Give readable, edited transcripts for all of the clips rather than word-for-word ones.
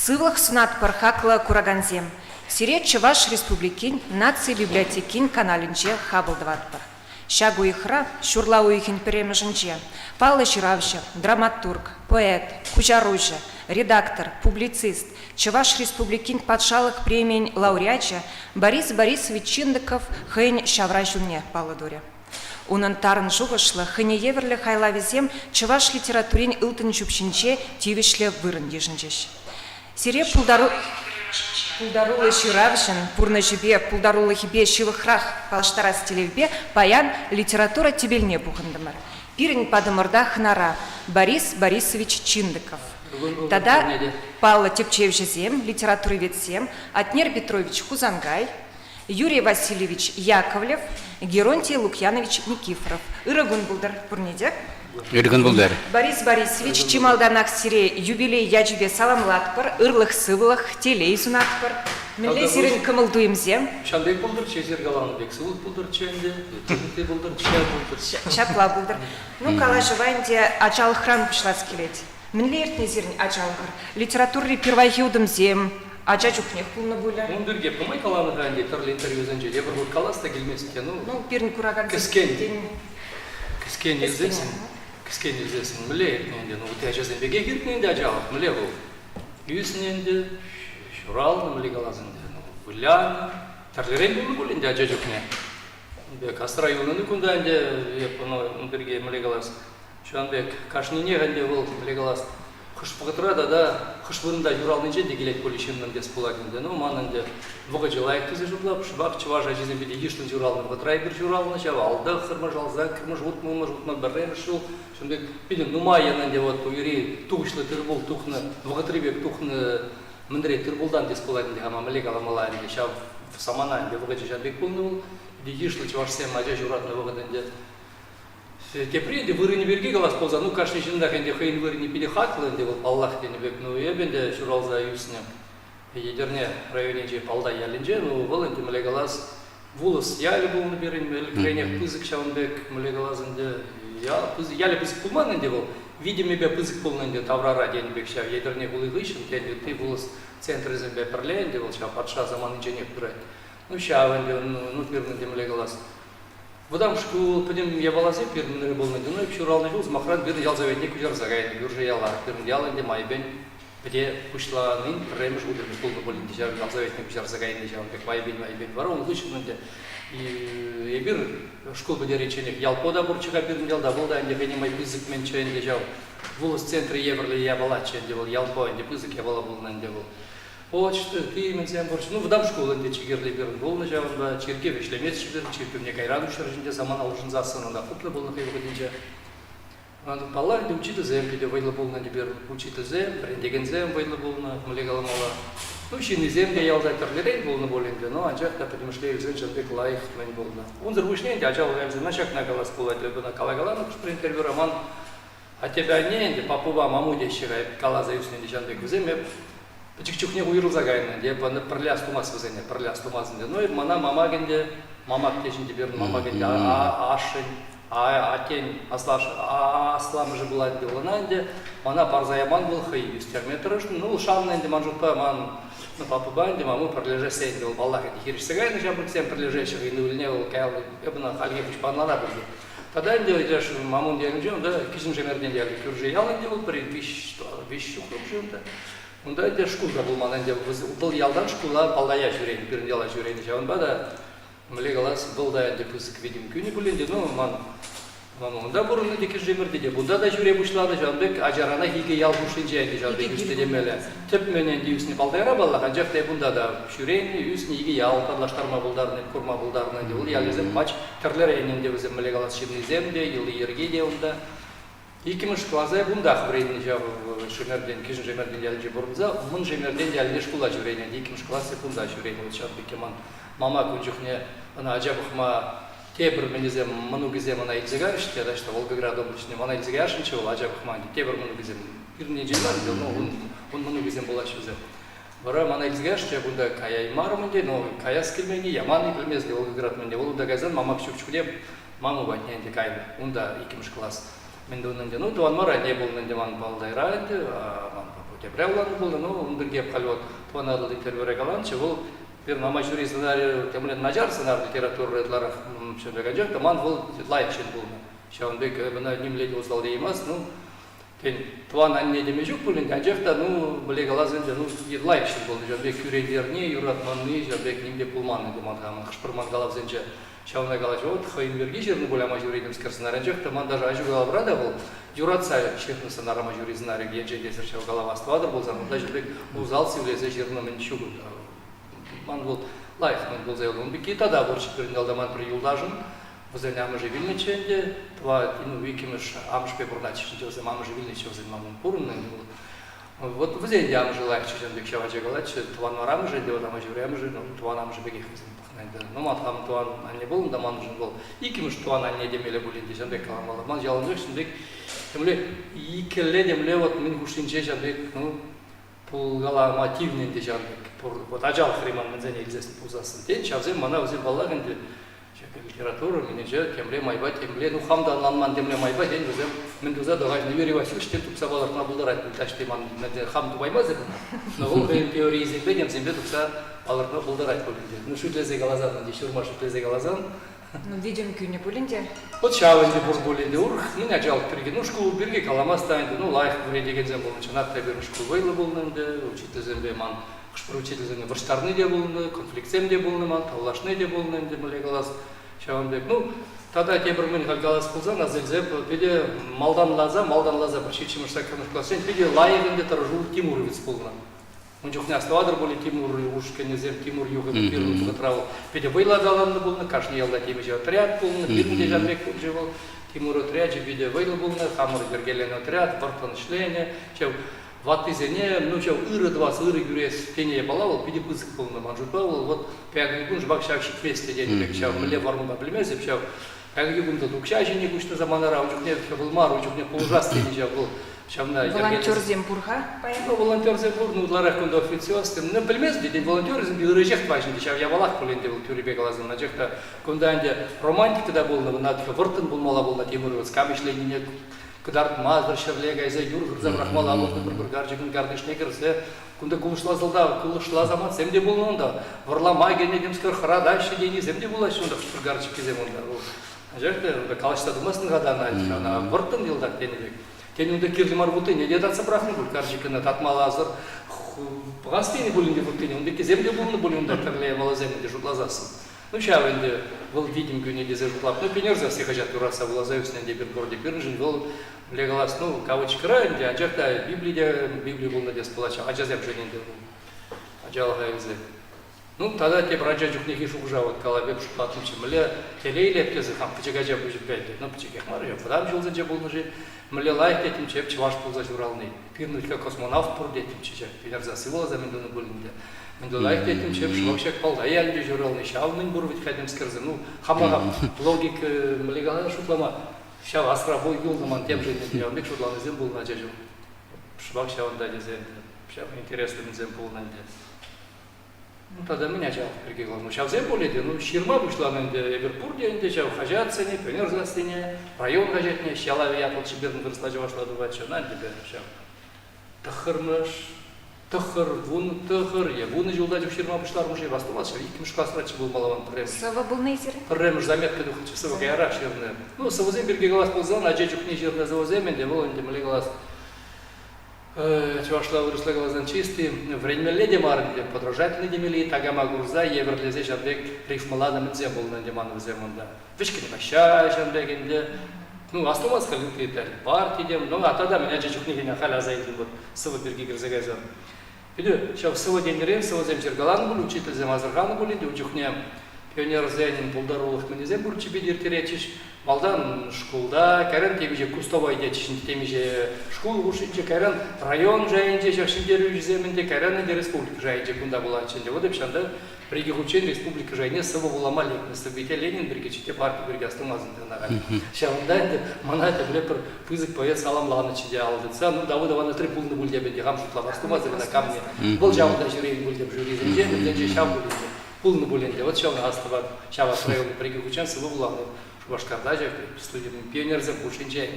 Сывлых сунат пархакла кураганзем. Сире Чуваш Республикин нации библиотекин каналинче хабылдыватпыр. Шагу ихра шурла уихин перемеженче. Павла Чиравща, драматург, поэт, кучаружа, редактор, публицист, Чуваш Республикин патшалых премий лауреача Борис Борисович Чиндыков хэнь шавра жюльне паладуре. Унын тарын жуғышлы хыне еверлі хайлавизем Чуваш литературин ылтын жүпшінче тивишле вырын ежінчеш. Сире пулдарулы ширавшын, пурны жібе, пулдарулы хибе шивыхрах палштарас телевбе паян литература тебельне бухындымыр. Пирень падымырда хнара Борис Борисович Чиндыков. Тада Павла Тепчевжезем, литературоведсем, Атнер Петрович Хузангай, Юрий Васильевич Яковлев, Геронтий Лукьянович Никифоров. Ирагун булдар пурнедек. Ирагун булдар. Борис Борисович Чималданах сире юбилей яджбе саламлатпыр, ырлых сывылых, телей сунатпыр. Милей сирен кымылдуемзем. Шандек булдар, чезер галанбек сывыл булдар ченде, тегите булдар, ча булдар. Чапла булдар. Ну, кала жывайнде ачал хран пышлас келет. Милей эртне зирен ачалгар. Литературы первайхиудымзем. Ача чукнех пулна буля. Он бирге помай каланы ханде тарлы интервьюзенже. Я бір каласта келмеске, ну пирн кураган. Кіскен елзесін. Кіскен елзесін. Міле етненде. Ну, вот я жазен беге кетненде ажалық. Міле бұл. Юсненде, шуралны міле калазынде. Буляны. Тарлырен бұл бұлінде ажа жүкне. Бек Астра юлыны күнде бирге міле калаз. Шуанбек кашнине ғанде бұл міле калаз. Құш бұғытырада да, құш бұрында юралнынже дегелет полишеннен дес бұлагінде. Ну, манынде бұғы жылайық тізе жұрлап, шыбақ чыважа жезен беде ештін юралны бұғытырай бір юралны, жава алды, қырмы жалза, кірмі жұтмы біррем шыл. Шымдек, беден нумайянынде вот үйрей туғышлы түрбұл тұқны, бұғытырбек тұқны міндіре түрбұлдан дес бұлагінде, хама мілек аламаларынде, шав саманайынде бұғы жежанбек бұлны бұл, ешлі чывашсем ажа журатны бұғытынде. Тепренде вырыне берге галас полза, ну кашни жинда хенде хейн вырыне пилихатлынде вот Аллах денебек, ну ебенде шуралза юсне едерне районенже палда ялинже, ну валынде мле галас вулыс ялі болны берін, мелкренех пызык шавынбек мле галазынде, ялі пызык пулманынде бол, видиме бе пызык пулнынде таврара денебек шав, едерне вулы гышын, тенде ты вулыс центрызын бе перленде, бол шав патша заманынже не пырать. Ну шавынде, ну пирнынде мле галас. Потому что подем я балазе первый был на дну, и пшуралный жил, махран бир ялзаветник ужар загайный, бирже яла, первым ялан де майбен, где пушла нын, ремеш удер полный болин дежар ялзаветник ужар загайный дежар, как майбен ворон вышел на де. И бир школ бы реченек ялпода бурчика бир ялда был да, где гени май пызык мен чен дежар, волос центре еврли я бала чен девал ялпо, где пызык я бала был на девал. Почты, ты менсем борч. Ну, вдам школынде чигерле берін бол на жауында, черке вешлемес шыберін, черкемне кайран үшіржінде заман алжын засынында құтлы болны қайбығы денже. Баллар де учителзем, педе вайлы болна де берін, учителзем, брендегензем вайлы болна, млегаламала. Ну, шинезем де ялзайтарлерейн болны болынде, но анжақ да предмышлейлзен жындек лайық мен болна. Он зырвышненде ажал ғайымзен нашак нагалас болайды, бұна калагаланы күшпір интервью роман. А тебя ненде, папува мамуде шырай, калаза юсненде жандек візем, Чик-чухне уйрыл загайны, де пырля стумас візене, пырля стумасынде. Ну и мана мамагенде, мамак тешінде берін мамагенде ашын, атен, аслам же была делананде, мана парзаяман был хай, юстерметрышын, ну шамненде манжутпа ман, ну папубанде, маму пырлеже сен дел, баллах эти хириш загайны, жабрик сен пырлежеших, и нульневал, каялы, эбна хальгефиш панлана были. Тогда инде идешь мамун делінжем, да, кишін жемерден делі, күрже ялын дел, прин вещу құржым, Онда де шкулда болманан де бұл ялдан шкула палдая жүрейін, бірін яла жүрейін жауын бада міле қалас бұлда де пызык видим күні бүленде, ну онда бұрынны декі жемірді де, бұнда да жүре бұшлады жауынбек ажарана хиге ял бұшын жайынды жауынбек үсті демелі. Тіп менен де үсіне палдайра баллаға, жақтай бұнда да жүрейін, үсіне еге ял парлаштарма бұлдарынан, құрма бұлдарынан де, ол ялезем мач тірлер әйнен де өзім міле қалас шымнезем де, елі ерге де онда. Икимыш клазай бундах времени жав шемерден, кишин жемерден ялжи борбза, мын жемерден ялне школа журейнен, икимыш класс секунда журейнен, чат бекеман. Мама күнжухне, ана ажабыхма тебір менезем, мыну гізем ана илзегарыште, да что Волгоград облачне, ана илзегарышынче ол ажабыхма, тебір мыну гізем, ирне жемер дел, но он мыну гізем болач візем. Бара мана илзегарыште, бунда кая имар менде, но кая скилмени, яманы білмезде Волгоград менде, ол да газан, мама күшүк-чүкдеп, маму батненде кайны, онда икимыш класс. Мен де оннан де, ну, туан мара не бол мен де ман балдайра енді, ман Бревлан был, ну, он другие пхалот, то надо литература галанче, был bir namajuri scenariyo temelen najar scenario literaturalar şöyle gelecek tamam bu light için bulma. Şu anda bana nimledi uzal değmez ну ten tuan anne demeyecek bulun gelecek da ну böyle galazınca ну light için buldu. Şöyle kürelerni yuratmanı şöyle nimde bulmanı demek ama kışpırman galazınca şu anda gelecek o hayırlı geçirini böyle majuri dem skersnara gelecek tamam даже aju galavra da bu юратса şefin scenariyo majuri scenariyo gelecek deser şu galavastvadır bu zaman da şöyle uzal sivilize jirnamın şugu Man был лайф, man был заявлен бикита, да, борщ передал доман при юлдажен, возле амажи вильниченде, два, ну, викимыш, амаш пебурдач, чего амажи вильничего за мамон пурун, вот возле амажи лайф, чего бик шавача галач, два нарамажи, два амажи времажи, ну, два амажи бегих, ну, матхам туан анне был, да ман был, икимыш туан анне демеле были, дежан бек каламала, ман жаланжек, бек, темле, икеле демле, вот мин гушинче, бек, ну, пулгала мотивный дежан бек. Вот ажал хриман мензене илзесин пузасын тен чавзем мана өзен баллар энди литература менеже темле майба темле ну хамдан ланман темле майба тен өзем мен дуза догажны Юрий Васильевич тен тупса баларына булдырат таштеман менде хам тубаймаз эди но ол теория изебедем зембе тупса баларына булдырат болду ну шу лезе галазан ди шурма шу лезе галазан Ну, видим күні бөлінде. Вот шавенде бур боленде ур мен ажал перге ну школу берге каламастайнды ну лайф буре деген зем болчу натта бер школу вайлы болнанды учитель зембе ман учитель вырштарны де болны, конфликсем де болны ман, тавлашны де болны де мөле галас шаванбек. Ну, тада темір мен галас пулзан, азелзеп, педе малдан лаза бір шечімішса көмір классен, педе лайығынде тұржу Тимуровец болны. Он жоқ не оставадыр боле Тимур, Ушкенезем, Тимур юғы бірін тұғытрау. Педе вайладаланды болны, кашны елда темеже отряд болны, бірінде жанбек болжы бол. Тимур отряд, педе вайлы болны, хамыр бергелен отряд, бартын шлейне, вот изене, ну что, иры два, иры юрес, пение балавал, пиди пыск был на манжутбавал, вот пягагун жбак шавши квесте день, как шав, мле варму баблемезе, шав, пягагун то дукшажи не кучно за манара, учукне февлмар, учукне полужастый не жав был, шав на. Волонтер зембурга, Ну волонтер зембург, ну ларах кунда официост, ну баблемез день волонтер зембург, режех важен, шав я балах поленде был тюри бегалазан, на жехта кунда анде романтика да был, на вартен был мала был на Тимуровец, камишление Кудар мазбар шерлега изе юр забрахмал алып bir гаржигин гардышне кирсе кунда кулышлазылда кулышла замат семде болнонда варлама гене демскер хра дальше дени семде була шунда bir гаржик кезем онда ажерде калашта думасын гадана ана выртын елдар тенебек тенунда кирдимар буты не дедатса брахны бул гаржикына татмал азыр гастени булинде бутыни онда кеземде булны булинда терле малаземде жутлазасын ну ща енді был видим күні дезе жутлап ну пенерза все хотят ураса влазаюсен де bir горде пиржин был Легалас, ну, кавычкыра, инде, ажакта Библия был надес плача, ажазем жененде, ажалга элзе. Ну, тогда те браджа жукнехи шукжа, вот калабек шуплатымчы, мле телейле птезы, хам пычагажа бужит бәлде, ну, пычагех мария, подам жылза же был ножи, мле лайк детимче, пчеваш пулза журалный, пирнулька космонавт пур детимче, пенерза сывола за мендуны булинде. Менде лайк детимче, пшвакшек палда, ялде журалный, шавнын бурвит кадем скерзы, ну, хамага логик млегала шутлама, Шав асра бой юлдаман тем же не делал, мик шудлан зем был на джежу. Швак шаван да дезем, шав интересный зем был на де. Ну тогда меня жал перегигал, ну шав зем более, ну ширма вышла на де Эверпур де шав хажат цене, пионер застыне, район хажатне, шалави я тот шиберн вырсла вошла дувать, шав на тебе шав. Тахырмаш, тахыр, вун тахыр, я вун жылда жив ширма вышлар уже бастумас, шав иким шкасрачы был малаван прем. Сава был нейзер? Прем заметка духчы сава гайра ширне. Ну савузем берге глаз ползан, а джеджук не жирне завузем, инде был инде мали глаз. Чувашла выросла глазан чистый. Время леди марнде подражательный демели, тагама гурза, еверлезе жабек риф малада мдзе был на деман вземонда. Вишки не баща жабек инде. Ну астумас халинки тали партии дем, ну а тогда меня джеджук не геня халя зайден вот сава берге грзагазан. Иду, шав сава денерем, сава зем чергалан был, учитель зем азарган был, иду учухнем. Пионер зенин пулдарулых менезем бурчи бедер теречиш, малдан школда, карен темиже кустовой детишин темиже школ ушинче, карен район жайынче, шашиндер южземінде, карен де республика жайынче кунда була ченде. Вот эпшанда приги учен республика жайыне сывы булама лекнесі, бете Ленин бірге чете партия бірге астымазында наған. Шавында енді манайты біле бір пызык поэт саламланы чеде алдыца, ну Давыдованы три пулны бульде бенде хам шутла астымазы на камне. Бұл жауында жүрейін бульде жүрейін, бенде шав бульде. Пулны буленде, вот шау на астава, шау асрайоны приги учен сывы буланы. Башкарда же, студент пионер за кушинче.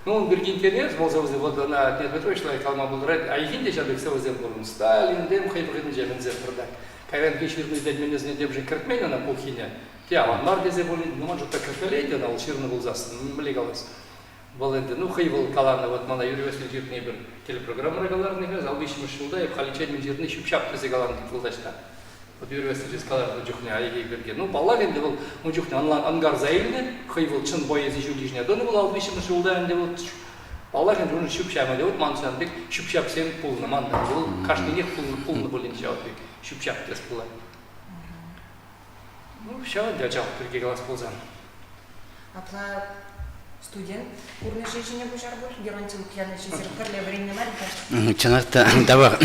Ну, он говорит, интернет, вот она, нет, Петрович, Калма был рад, а ихин дешал бек севозе был, Сталин, дем, хайбрин джемен зефрдак. Кайран кеширный дед меня знает, деп же картмена на полхиня. Тя, он маргезе был, ну, он же так кашкалейте, на улширный был зас, млегалась. Баленде, ну, хайвал калана, вот мана Юрий Васильевич жирный был, телепрограмма рагаларный газ, албишим шилда, и халичен жирный шупшап тесе галан китулдашта. Вот Юрий Васильевич сказал, что джухня, айги берген. Ну, баллаген был, он джухня, ангар заильный, хайвал чын боез еще лишняя, доны был албишим шилда, он был баллаген жуны шупшама, вот мансандык шупшап сен пулны манда, был каждый нет пулны был иншаутык, шупшап тес пулы. Ну, все, дядя, перге глаз ползан. Апла студент, урны жизни бушар был, геронтил кияны жизнь, карле времени марика. Чынакта давак.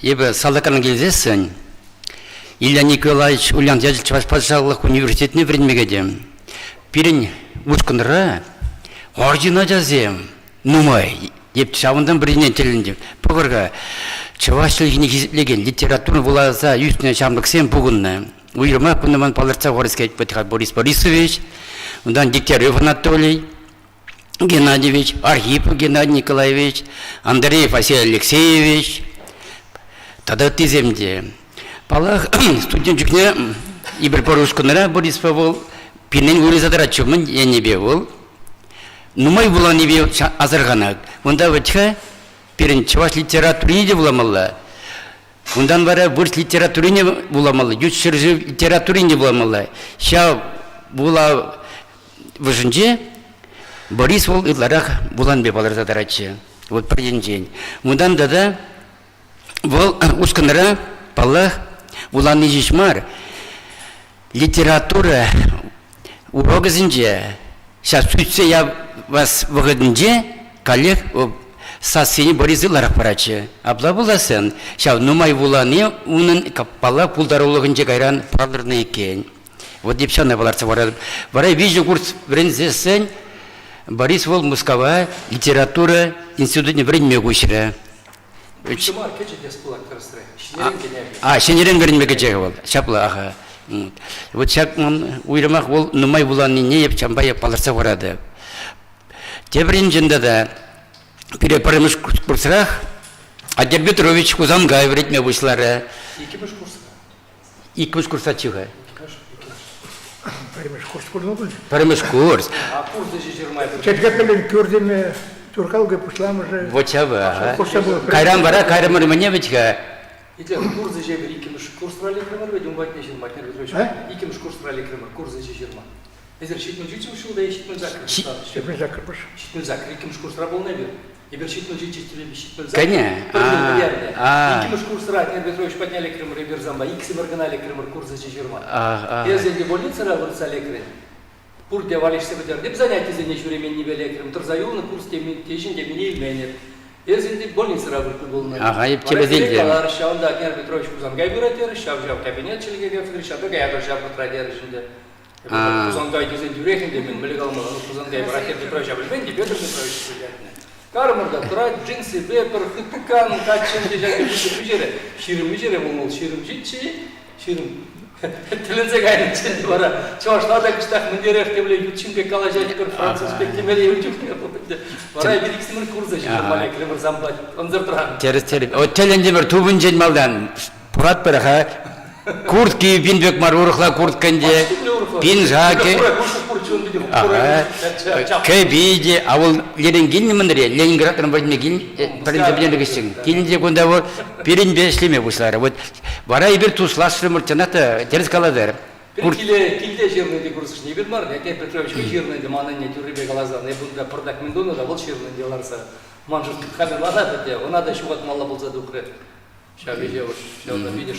Ебе салдаканын келзесін, Илья Николаевич Ульян Дядельчеваш Патшалық университетіне бірінмегедем. Пирин ұшқындыра, ордина жазем, нумай, деп шавындан бірінен теліндеп. Бұғырға, Чавашылығыны кезетлеген литературны болаза үстіне шамлық сен бұғынны. Уйрыма бұныман палырца ғорысқа етпетіға Борис Борисович, ондан Дегтярев Анатолий Геннадьевич, Архипов Геннадий Николаевич, Андреев Василий Алексеевич. Тогда ты земде. Палах студент жүкне ибір порушкыныра Борис Павел пинен уризадыра чумын я не бевол. Нумай була не бев азырғанак. Онда ватха перен чаваш литературине де буламалла. Ондан бара бурс литературине буламалла. Ючшыр литературине буламалла. Ша була выжынже Борис Павел идларах булан бев алырзадарачы. Вот один день. Ондан да Вол ускандыра палах уланы жишмар литература урогызынже сейчас сүйтсе я вас выгодынже коллег сасыни Борис иларах парачы абла буласын сейчас нумай уланы унын палах пулдарулығынже кайран палырны екен вот деп шаны баларса барай вижу курс брензесен Борис Вол Москва литература институтне время гущера. Шенерен вернме кечеге бол. Шапла аха. Вот шак мон уйрамак бол нумай булан не еп чамбай паларса барады. Тебрин жендада перепарымыш курсрах Адер Петрович кузан гайврит ме бушлары. Икимыш курса чыга. Парымыш курс курну был. Парымыш курс. А курс жирмай. Четвертый курдеме Туркалга пушлам уже. Вот чава. Кайран бара, кайрамыр мне бечка. Иде курс жебер икимыш курс брали кремер ведь он ватне жирмай Петрович. Икимыш курс брали кремер, курс жирмай. Эзер шитну жичим шул да шитну закр. Шитну закр пуш. Шитну закр икимыш курс рабол небер. Ибер шитну жичим тебе шитну закр. Коня. Икимыш курс рат Петрович подняли кремер ибер замба. Икси марганали кремер курс жирмай. Эзер де больница работали кремер. Пур девалишься в деп занятия за нечего времени не великим. Торзаю на курс тежин демини ilmenir. Ezindi больница работал был на. Ага, и телевизия. Калар шаунда Акер Петрович кузан гайбюратер, шав кабинет чилге гефриш, а тогда я даже потрадер жинде. Кузан гай дизен дюрехин демен билегал на кузан гайбюратер Петрович абельбен Петр Петрович приятно. Кармарда турат джинсы вепер хыпкан качен дежаги бижере. Ширим бижере был ширим житчи, ширим Тленце гайны ченди бара. Чавашларда кыштак мындерев кемле ютчимге калажать кыр француз пектемеле ютчимге болду. Бара бир иксимин курсы жирмале кремер замбат. Онзыр туран. Терес. От теленде бир тубун жен малдан. Пурат бираха. Куртки бинбек марурхла куртканде. Пинжаки. Кебиде авыл Ленин мындыре. Ленинградтан возьме гин. Принципиально гыштын. Кинде кунда вот перин бешлеме бушлары. Вот бара бир туслашры муртаната терес каладыр. Килде жирный курс не бир бар. Акер Петрович жирный де манане тюрбе галазан. Не бунда продак миндону да бол жирный деларса. Манжут хаберлана де. Она да шугат мала болса духре. Сейчас видео, сейчас видишь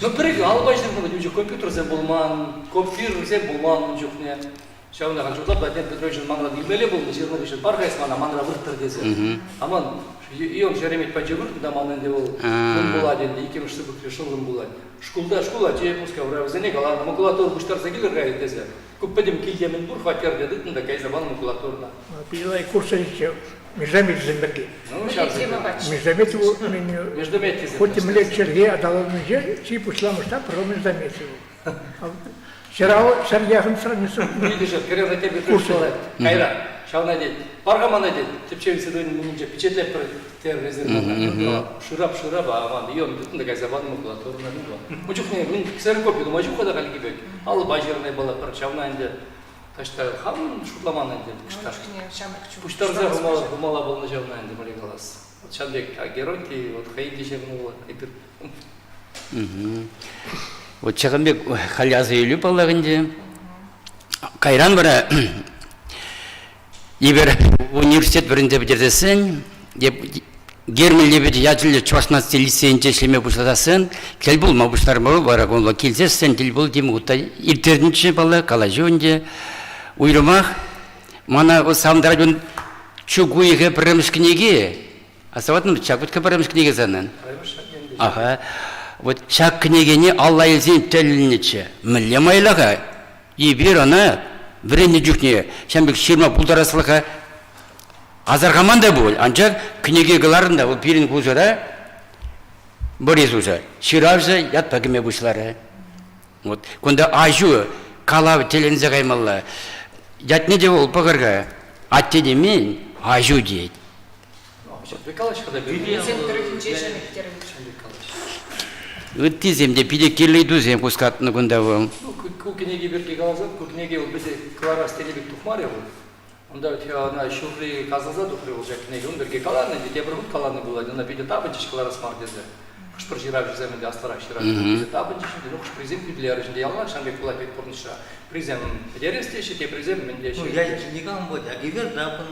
Ну прыгал, албайшын было, уже компьютер зе булман, компьютер зе булман, жукне. Сейчас он хан журдап, Адер Петрович мангра дилбеле был, жирный бишен паргайс мана мангра выртыр дезе. Аман, и он жеремет паджевыр, да манен де был, он был один, икем штыбы решил он был. Школа, те пускай вравзене, гала, макулатур буштар загилер гайд дезе. Куппедем килдемен бур, хатер дедытын, да кайзабан макулатурна. Пилай курсы еще. Междамет земберги. Междамет его хоть и млек черге, а дало мне чи пушла мушта про междамет его. шарияхын сранысы. Видишь, когда тебе пришел, Кайра, шауна дед, паргамана дед, тепчеви сидуин минже печатлеп про терроризм. Шурап, а ван, йон, тут такая забавная была, турна была. Мучухне, мин ксерокопию, мачуха да калки бек. Ал бажерная была про шауна инде. Ташта хам шутламан инде, кшташ. Куштарза гумала был на шауна инде, малигалас. Вот шандек, а герой ти, вот хайди шернула, ипир. Вот чагынбек халязы үйлі балағынде қайран бара ебір университет бірінде бітірдесін гермелебеді яділі 16 лицейінде шлеме бұшладасын кел бұл ма бұшлар бара қолға келсесін дел бұл деймі ұтта иртердінші бала калажы өнде уйрымақ мана самдар жөн чугуйығы біріміш кінеге асаватым чакутка біріміш кінеге занын аха вот шак княгине Алла елзен тәліннече мүлем айлаға ебер ана біріне жүкне шамбек шерма бұлдарасылыға азарғаман да бол анчак княгигаларында ол перін көзіра борез өзі ширавжа ят пәкіме бұшлары вот күнді ажу калавы телензе қаймалла ятне де ол пағырға атте демен ажу дейді Өттізем де пиде келейді өзем құскатыны күнді бұл. Кукнеги берки галазат, кукнеги вот бизе клара стелебек тухмаре вот. Онда вот она шурри казалза тухри уже кнеги, он берки каланы, де тебрут каланы было, на пиде табынчиш клара смардезе. Куштыр жирав жеземен де астарак ширав, бизе табынчиш, де нохш призем пидлер, жинде ялан шамбек була пет порниша. Призем педерестеши, те призем мендеши. Ну я же никому вот, а гивер дапын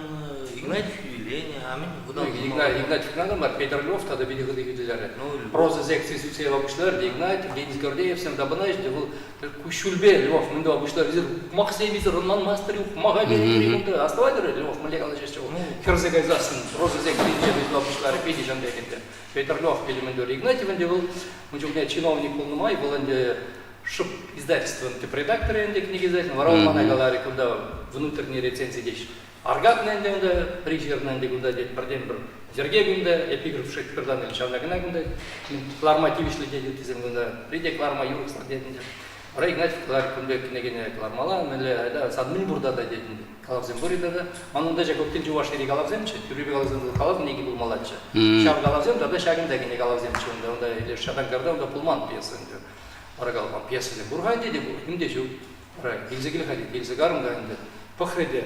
Игнать Филини, амин. Игнать Филини, бар Петр Львов, тогда биде гыды гыдылары. Проза зекции сусеева бушлар, де Игнать, Денис Гордеев, всем дабанайш, де был Кушульбе Львов, мендова бушлар, визир, Максей визир, Ронман Мастерюк, Магадин, оставайдыр Львов, малегала же чего. Херзегай засын, Проза зекции визир бушлар, педи жандекенде. Петр Львов, педи мендор Игнать, венде был, мучукне чиновник полномай, был анде шип издательство, редактор энде книги издательства, Вараумана галари, куда внутренние рецензии деш. Аргатненде онда, прижирненде куда дед бірден бір зергегунда, эпиграф Шекспирдан или Шавнагнагунда, кларма тивишлі дедет иземгунда, приде кларма юркстар дедінде. Ора Игнатьев клар күнде кнегене клармала, меле айда садмин бурда да дедінде, калавзем бурида да. Анында жа көптен жуашери калавземче, түрбе калавземді калав неги бұл малатчы. Шав калавзем, да шагындагене калавземче онда, онда или Шадангарда, онда пулман пьесында. Ора калаван пьесады бурган деде бұл, кімде жу. Ора келзегілі қадет, келзегарым да енді, пықреде.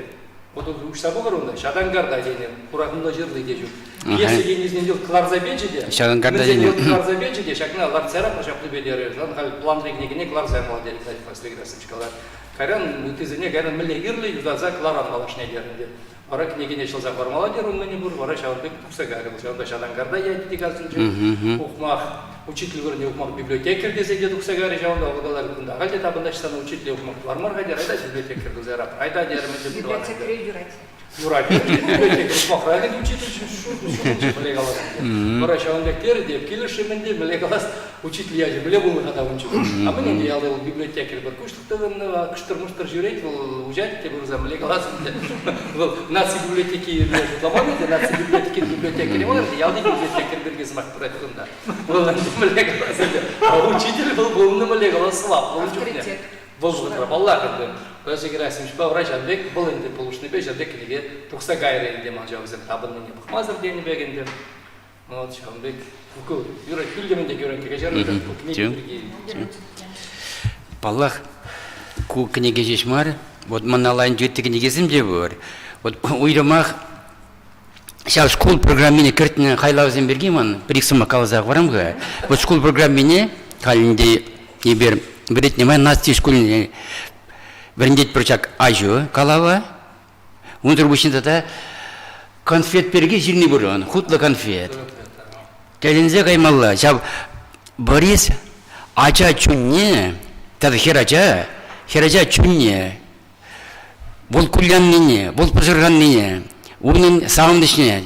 Вот уж собой ровно, Шадангарда денег, курагнула жирлы дежу. Если я не сделал кларзабеджиде, Шадангарда денег. Кларзабеджиде, шагна ларцера, пошапты бедеры, зан пландрик не кларза молодец, фаслиграсочкалар. Каран ты за ней гаран миллигирли, за кларан малашне дернде. Ора княгиня шел за молодер, он не бур, ора шалбек пусагар, он Шадангарда я тикасуджи, ухмах. Учитель вернее ухмак библиотекарь дезеге дуксагари жаунда алгалар кунда. Галте табында штана учитель ухмак вармар гадер айда библиотекарь дузарап. Айда дермеде будуар. Библиотекарь юрать. Юрать. Библиотекарь ухмак раген учитель шу мелегалас. Бара шаундактер деп келишименде мелегалас учитель яжи биле булмы хата унчу. А мен де ялды библиотекарь бар куштуктагында кыштыр-мыштыр жүрет ул ужат те бурза мелегалас. Бул наци библиотеки ламамды наци библиотекарь олар ялды библиотекарь берге смак туратында. А учитель был умным олегом, слаб. Авторитет. Был Аллах енді. Өзі керасим шпа врач адбек был енді полушный беш адбек неге тұқса гайры енді мал жауызым табынны не бұқмазыр дені бегенде. Вот шамбек күкі юра күлгеменде көрен кеге жарылды. Баллах ку книге жешмар. Вот маналайн жетті книгесім де бар. Вот уйрамақ сейчас школ программине кертіне хайлаузен бергеман, приксыма калазақ варамға. Вот школ программине халінде ебер берет немай насти школіне біріндет бірчак ажу калава. Унтыр бұшында да конфет берге жирни бұрын, хутлы конфет. Кәлінзе қаймалла, жаб Борис ача чүнне, тады херача чүнне, бұл күляннене, бұл пұжырғаннене. Onun sağın dışına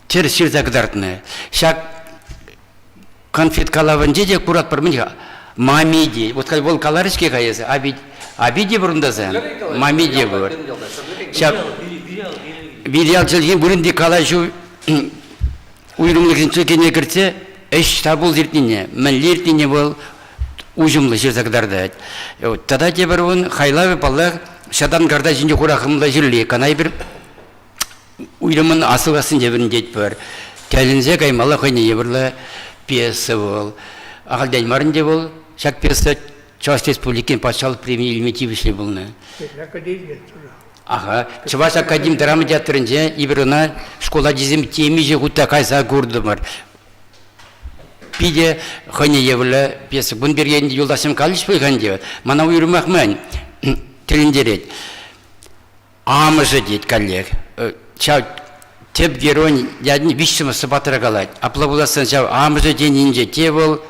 çer kıdartını. Şak konfet kalavınca da kurat parmağın mamidi. Вот как был каларышки каясы, абиди бурындазы. Мамиди бur. Şak видео çelген бурынды калашу уйрумлыгын çekene kirse eş tabul zirtine. Men lirtine bol ужымлы жерзагдарды. Тада тебір он хайлавы баллах шадан гарда жинде құрақымла жерлі. Канай бір уйрымын асыласын жебірін дейт бір. Тәлінзе каймалы қойны ебірлі пьеса бол. Ағалден марынде бол. Шак пьеса Чуваш республикин патшалық премия илмети вишли болны. Академия тоже. Ага, Чуваш академ драма театрынже ибіріна школа дизем темиже гутта кайса көрдімір. Пиде қойны ебірлі пьеса. Бұн бергенде юлдасым қалыш бұйған деп. Мана уйрымақ мән тіліндерет. Амыжы дейд коллег. Чау теп герой ядын вишчімі батыра қалайды. Аплабуласын чау амыжы денінже те бол.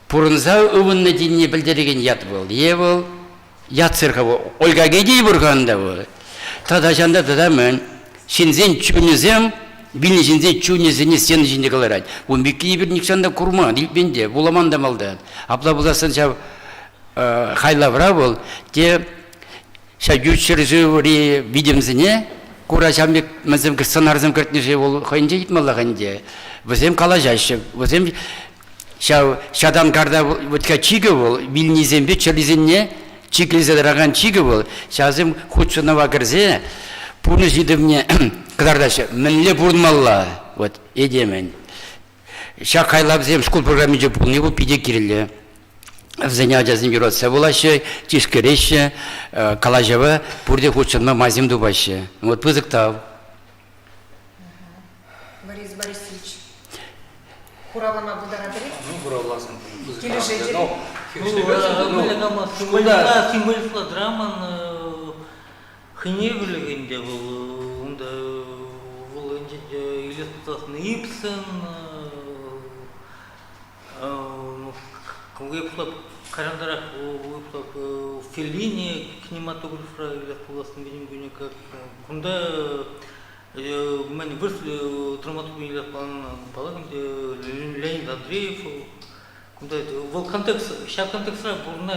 Пурынзау ұвынны деніне білдіреген ят бол. Е бол, ят сырға бол. Ольга гедей бұрғанда бол. Тада жанда тада мен, шензен чүнізем, білі шензен чүнізіне сені жінде қаларады. Он беккені бір никшанда құрма, дилпенде, буламанда малды. Апла бұласын жау хайлавра бол. Те, ша гүтшір жөвірі видимзіне, кура жамбек мәзім кірсан арзым кіртнеше бол, қойынже етмалағанде. Візем қала жайшы, візем шадан карда вотка чига бол, билнизембе черлизенне чиклизедыраган чига бол. Шазым худшынава кірзе, пуны жидымне кыдардашы, мінле бұрнмалла, вот, едемен. Ша қайлабзем школ программе же пулны бұл пиде кирилле. В занятия заниматься булаще, тишкереше, калажева, пурде худшынма мазим дубаще. Вот пызыктав. Борис Борисович, Куралама Бударадри? Кураласын. Келешеде. Символизла драман хыне білігінде бұл илестасыны Ипсен, выплап карандарах, выплап Феллини, кинематографра илестасыны беден күні как күнда мен вырсли драматургия илестасыны Леонид Андреев, в контекст, сейчас контекстра бурна,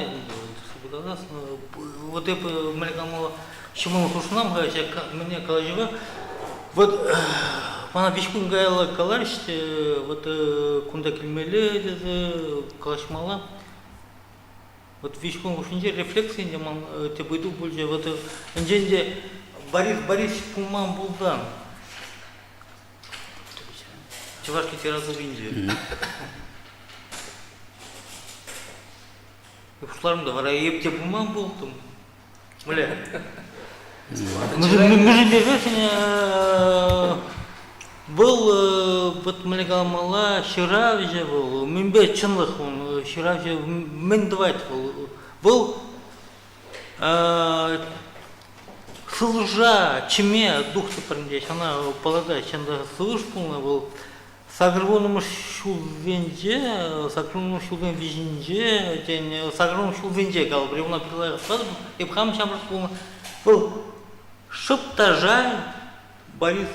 вот это малькамова, чему мы хушнам, мне коллажева, вот она вишкун гайла калариште, вот кунда кельмеле, калашмала, вот вишкун хушнде рефлексия, где ман те бойду больше, вот инженде Борис Пуман Булдан, чувашки терразу в Индии. Кушларымда вара епте булман болдым. Мля. Мы же держали был вот млегалмала Ширавже был. Минбе чынлых он Ширавже мен давать был. Сылжа чиме духты парндеш она полагает чанда сылж полна был. Сагрывоным шулвенже, сагрывоным шулвен виженже, сагрывоным шулвенже галбри, она прилая сразу, и бхам чамрас полно. Был шептажай Борис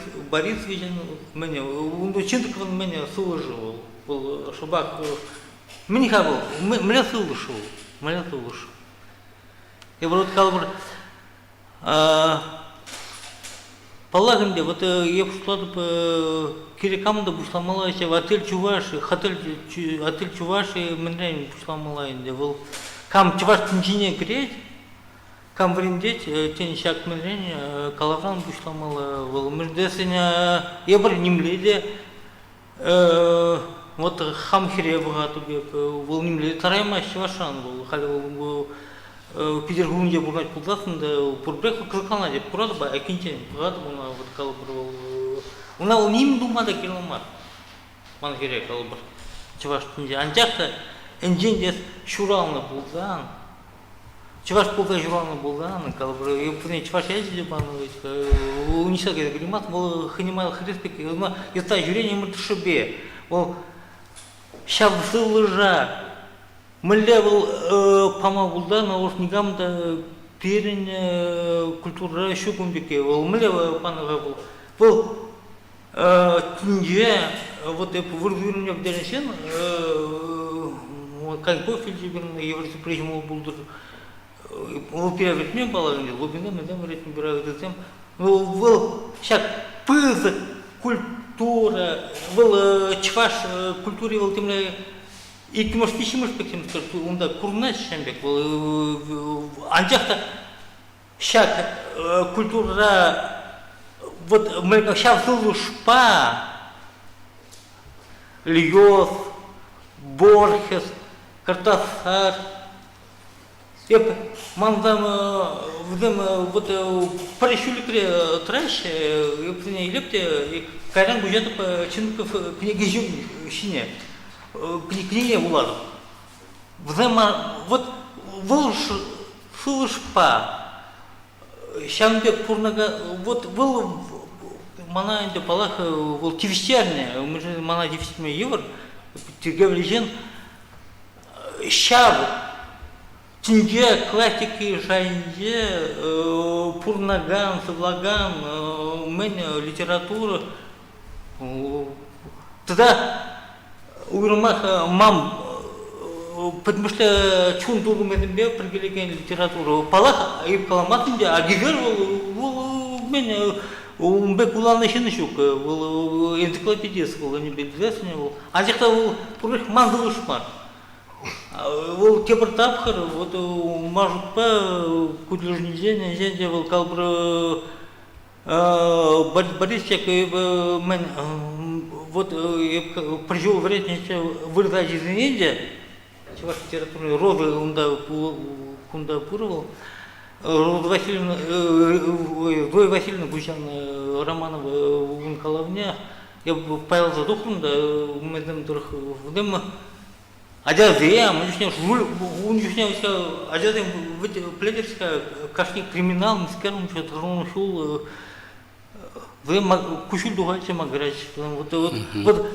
вижен меня, он чинтик он меня служил, был шубак, меня хавал, меня слушал. И вот галбри, Полагам, вот я пошла по Кирикамда, пошла малая, в отель Чуваши, отель Чуваши, мне пошла малая, был кам Чуваш инженер греть, кам вриндеть, тень шаг мне, Калавран пошла малая, был междесня, я был немледе, вот хамхире богату был немледе, тарайма Чувашан был, халивал Петербурге бурнать кулдасында пурбек кыркана деп курады ба экинчен курады буна вот калбыр уна ним думада келмар ман керек калбыр чуваш тинде анжакта энжендес шуралны булдан чуваш булда шуралны булдан калбыр юпне чуваш ежди бан униса керек климат бул хнимал хриспек уна иста жүрение мыртышыбе ол шабсылыжа Мэлле был помогулда на орнигамда перен культура шукумбеке. Мэлле панага был тинге вот это вырвание в деревне как кофе жиберн еврейский прижмул булдыр. Он первый мне было глубина мы там говорит набирают затем. Был сейчас пызык культура был чваш культуре был темная икмош пишимош пектем унда курнаш шамбек анжакта шак культура вот мы как сейчас шпа Льёв, Борхес, Картасар. Еп мандам вот паришуликре трэш, еп не лепте, кайран гужат по чинков книги жюне, книги уладов. Взема вот волшпа, шамбек пурнага вот вол мана инде палах вол тивистярне, мы же мана тивистме евр, тигавлижен шаб тинге классики жанже пурнаган савлаган мен литература тогда уйрмах мам потому что чун тургу медембе пригелеген литература палах айып каламатынде агигер вол мен умбе куланы шины шук, вол энциклопедист вол, они безвестны вол. А тех вол пурых мандылыш пар. Вол кебертапхар, вот мажут по кудлежнизене, зенде вол калбр Борисчик мен вот прижил вредниче вырдать из Индии, чего литературный розы кунда пурвал. Зоя Васильевна Гущан Романова Ункаловня, я Павел Задухрун, да, мы там турх, вдем, адязея, мы унюшнявся, адязея пледерская, кашни криминал, мы скажем, что тронул шул, вдем кушул дугача маграч, вот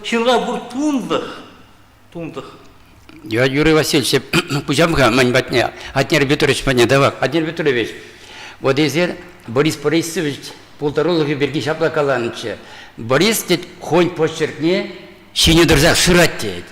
щенра бур тундах. Я Юрий Васильевич, пujamga маньбатня, Атнер Петрович поднядавак, Атнер Петрович, вот если Борис Борисович полторологи берги шаплакаланче, Борис тет хонь почеркне, щене дырзак шыраттет.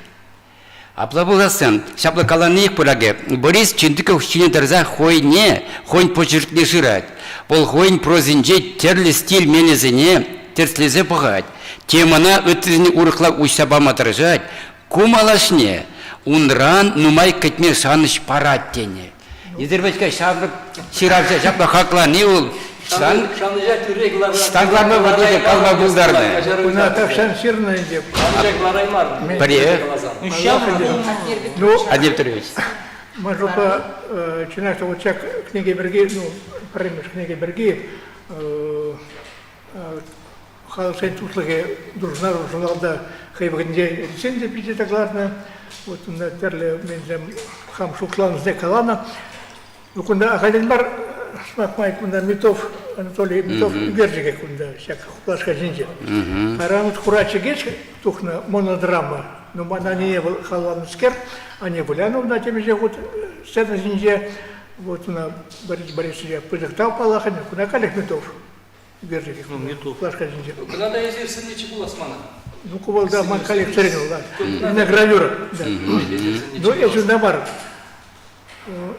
Аплабуласын, шаплакаланник пураге, Борис чинтыков щене дырзак хойне, хонь почеркне шырать. Пол хонь прозинже терлі стиль менезіне, терслезе пығать. Темана өттізіне урықлап ұшсаба матыржать, кумалашне. Унран нумай кетме шаныш параттене. Изербечка шабрык ширавша жапла хакла не ул. Шаныжа түрек Стангларма вадиде калма булдарны. Куна так шансирная деп. Шаныжа глараймар. Паре. Ну, Адил Петрович. мажопа чинашта вот чак книги берги, ну, премеш книги берги, халсен тутлыге дружнар журналда хайвагнде рецензия пите главное. Вот на терле мензем хам шуклан здекалана. Ну кунда ахаленбар смакмай кунда Митов Анатолий Митов Гержиге кунда всяк плашка жинже. Арамут хурачи геч тухна монодрама. Ну мана не был халан скер, а не буляну на теме же вот сцена жинже. Вот на Борис Борисович пызыктал палахан, кунда калих Митов Гержиге. Ну Митов. Плашка жинже. Когда я здесь ничего было смана. Ну, кувал да, ман калих царинул, да. На гравюра, да. Ну, это намар.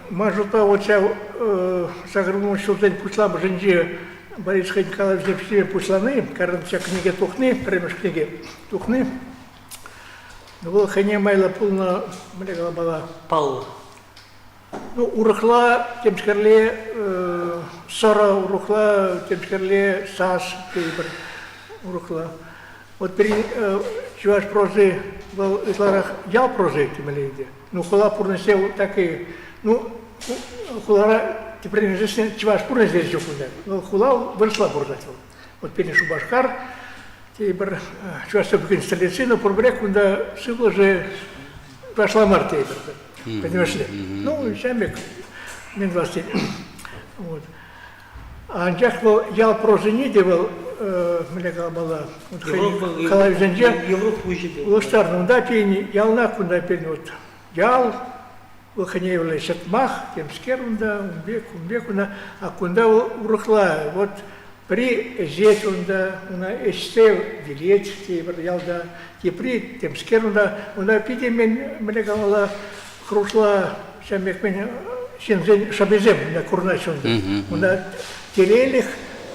Мажута вот я загрунул шутень пуслам женже Борис Николаевич Непсиме пусланы, каран вся книги тухны, премеш книги тухны. Ну, было ханя майла полна, млегала была. Пал. Ну, урахла, тем скорле, сора урахла, тем скорле, сас, урахла. Вот при чуваш прозы в Исларах ял прозы тималейде. Ну хула пурнасел так и ну хулара теперь не чуваш пурнасел жукунда. Ну хула выросла бурзател. Вот перед Шубашкар теперь чуваш собой столицы, но пурбрек куда сыла же пошла марта теперь. Понимаешь ли? Ну шамик мен власти. Вот. А анчах был ял прозы не делал. Млека была вот Халай Занже Европу ищет. Лоштарну да пени ялна кунда пени вот ял выханевले шатмах тем скерунда умбекуна а кунда урухла вот при зет унда уна эстел билет тибр ялда при тем скерунда уна пиде мен млека была хрушла шамек мен сензен шабезем на курначунда уна телелих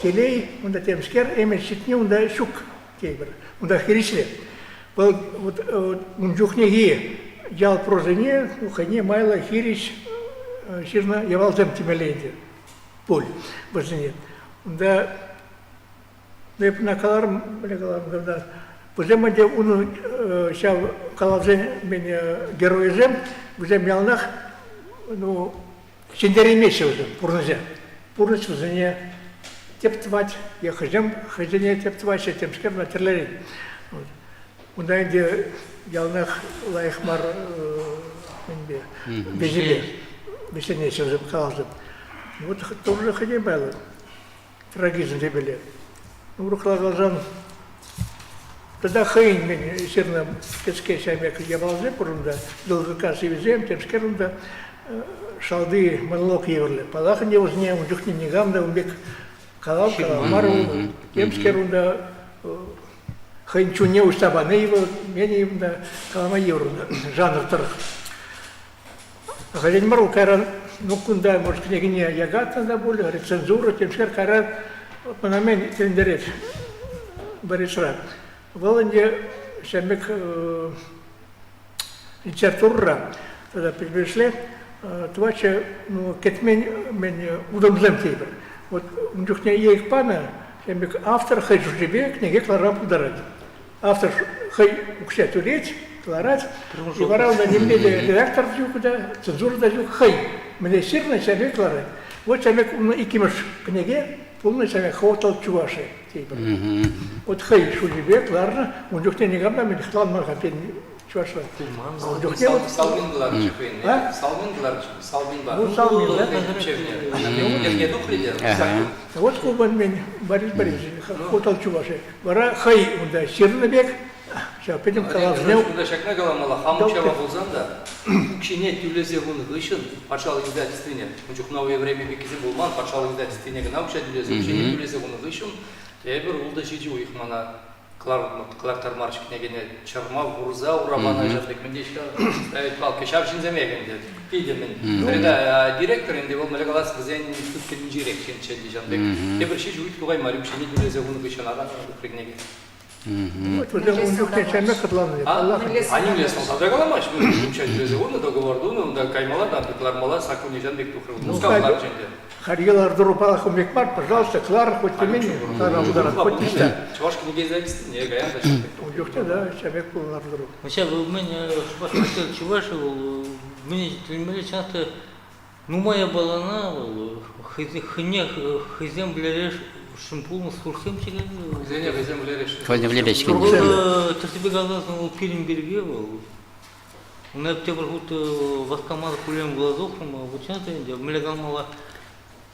телей, он тем скер, эмельщитни, он щук кейбер, он хиришле. Вот он жухнеги, ял прозене, ухане майла хирич, сирна явалзем тимеленде, поль, базене. Да, деп на каларм, когда поземанде уну ща калавзен меня героизем, взем ялнах, ну, синдеремесе уже, пурнезе. Пурнес взене тептвать, я хождение тептвать, тем скем на терлерин. Унда инде ялнах лайхмар безеле, бесенесе уже калавзем. Вот тоже ходим было. Трагизм дебеле. Ну, рухлагалжан. Тогда хейн мен сирна кеске сямек ябалзе пурунда, долгока сивизем, тем скерунда шалды монолог еврле. Палахан евзне, ундюхни негамда, умбек калав, каламару, тем скерунда хейн чуне устабаны его, мене евнда калама еврунда, жанр тарх. Хазин мару каран, ну кунда, может, княгиня ягата да более, рецензура, тем скер каран, панамен тендерец, Борисрак. Волонде шамек литература, тогда пришли, твача, ну, кетмен, мен удобзем тейбер. Вот, мдюхня ейх пана, шамек автор хай жужебе, книге кларам ударать. Автор хай укся турец, кларать, и ворал на немеде редактор дюкуда, цензура дюк хай. Мне сирно шамек кларать. Вот шамек икимаш книге, полный шамек хватал чуваши. Вот хай шулибек, ларна, он дюхте не гамна, мен хлам марха пен чувашла. Салмин гларчы пен, салмин гларчы, салмин бар. Ну, салмин, да? Я духли Вот кубан мен Борис Борисович, хватал чуваши. Вара хай, он да, сирно бек, сейчас пойдем калавзнел. Куда шакна галамала, хамучава булзанда, кшине тюлезе гун гышын, пачал издательствине. Он чухновое время бекизе булман, пачал издательствине гнау, кша тюлезе, кшине тюлезе гун гышын. Я бір улда жиди у их мана клартар марш княгиня Чарма, Бурза, Урамана, Жатлик Мендичка, ставить палки, шавшин замеган, пидемен. Преда директор, инде был малегалас, взян институт директ, чин жанбек. Я бір жиди у их тугай марюк, шине дюлезе гун гышын, ада княгиня. Вот он дюхте чамек хатланы. Они лес, он тогда галамаш, мы учать дюлезе гун, договор дуну, да каймала, да деклармала, сакуни жанбек тухрыл. Ну, сказал дженде. Харьелар дурупалах умекмар, пожалуйста, Клар, хоть ты меня, Клара ударат, хоть не ста. Чувашки не гейзалисты, не гаям, да что Он дюхте, да, чамек пулар дуруп. Вообще, у меня хотел чуваши, мне телемели часто, ну моя балана, хыня, хызем блереш, шимпул, сурсем чиган. Хызеня, хызем блереш. Фольне в лебечке. Терсибе газас, пилим береге, у меня теперь вот воскомат кулем глазов, вот часто, мне галмала.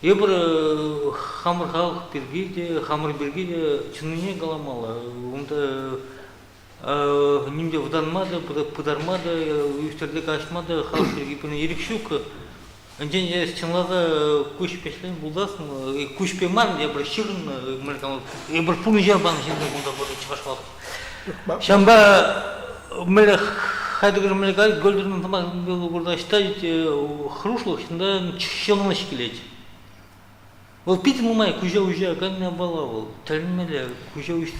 Я бір хамыр халық бергеде, хамыр бергеде чыныне галамала. Онда немде вданмады, пыдармады, үстерде кашмады, халық бергепені ерекшук. Әнден чынлады көш пешлен бұлдасын, көш пеман, я бір шырын, я бір пұны жарбаны жинді бұнда бір чығашқалық. Шамба мөлі хайдығыр мөлі ғалып, гөлдірінің тамағын бұлда штадит хрушлық, шында шылына шекелейді. Вот Питер мумай, кужа ужа, как меня баловал, тальмеля, кужа ужа,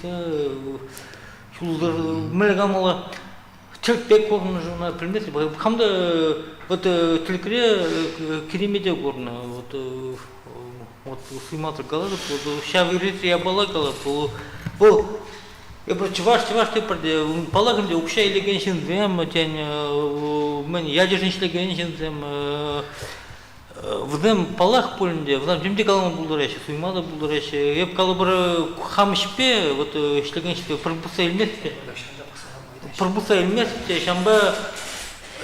чулдар, мелгамала, терпек корна жена, примете, хамда вот телекре керемеде корна, вот сниматор галады, вот шавирит я балакала, по я про чуваш ты парде, палагам где общая легеншин двем, тень, мен ядерный легеншин двем. Вдем палах полінде, вдем жемде калама булдырайшы, суймада булдырайшы. Еп калы бір хамышпе, вот ішлегеншпе, пырбуса елмеспе. Пырбуса елмеспе, шамба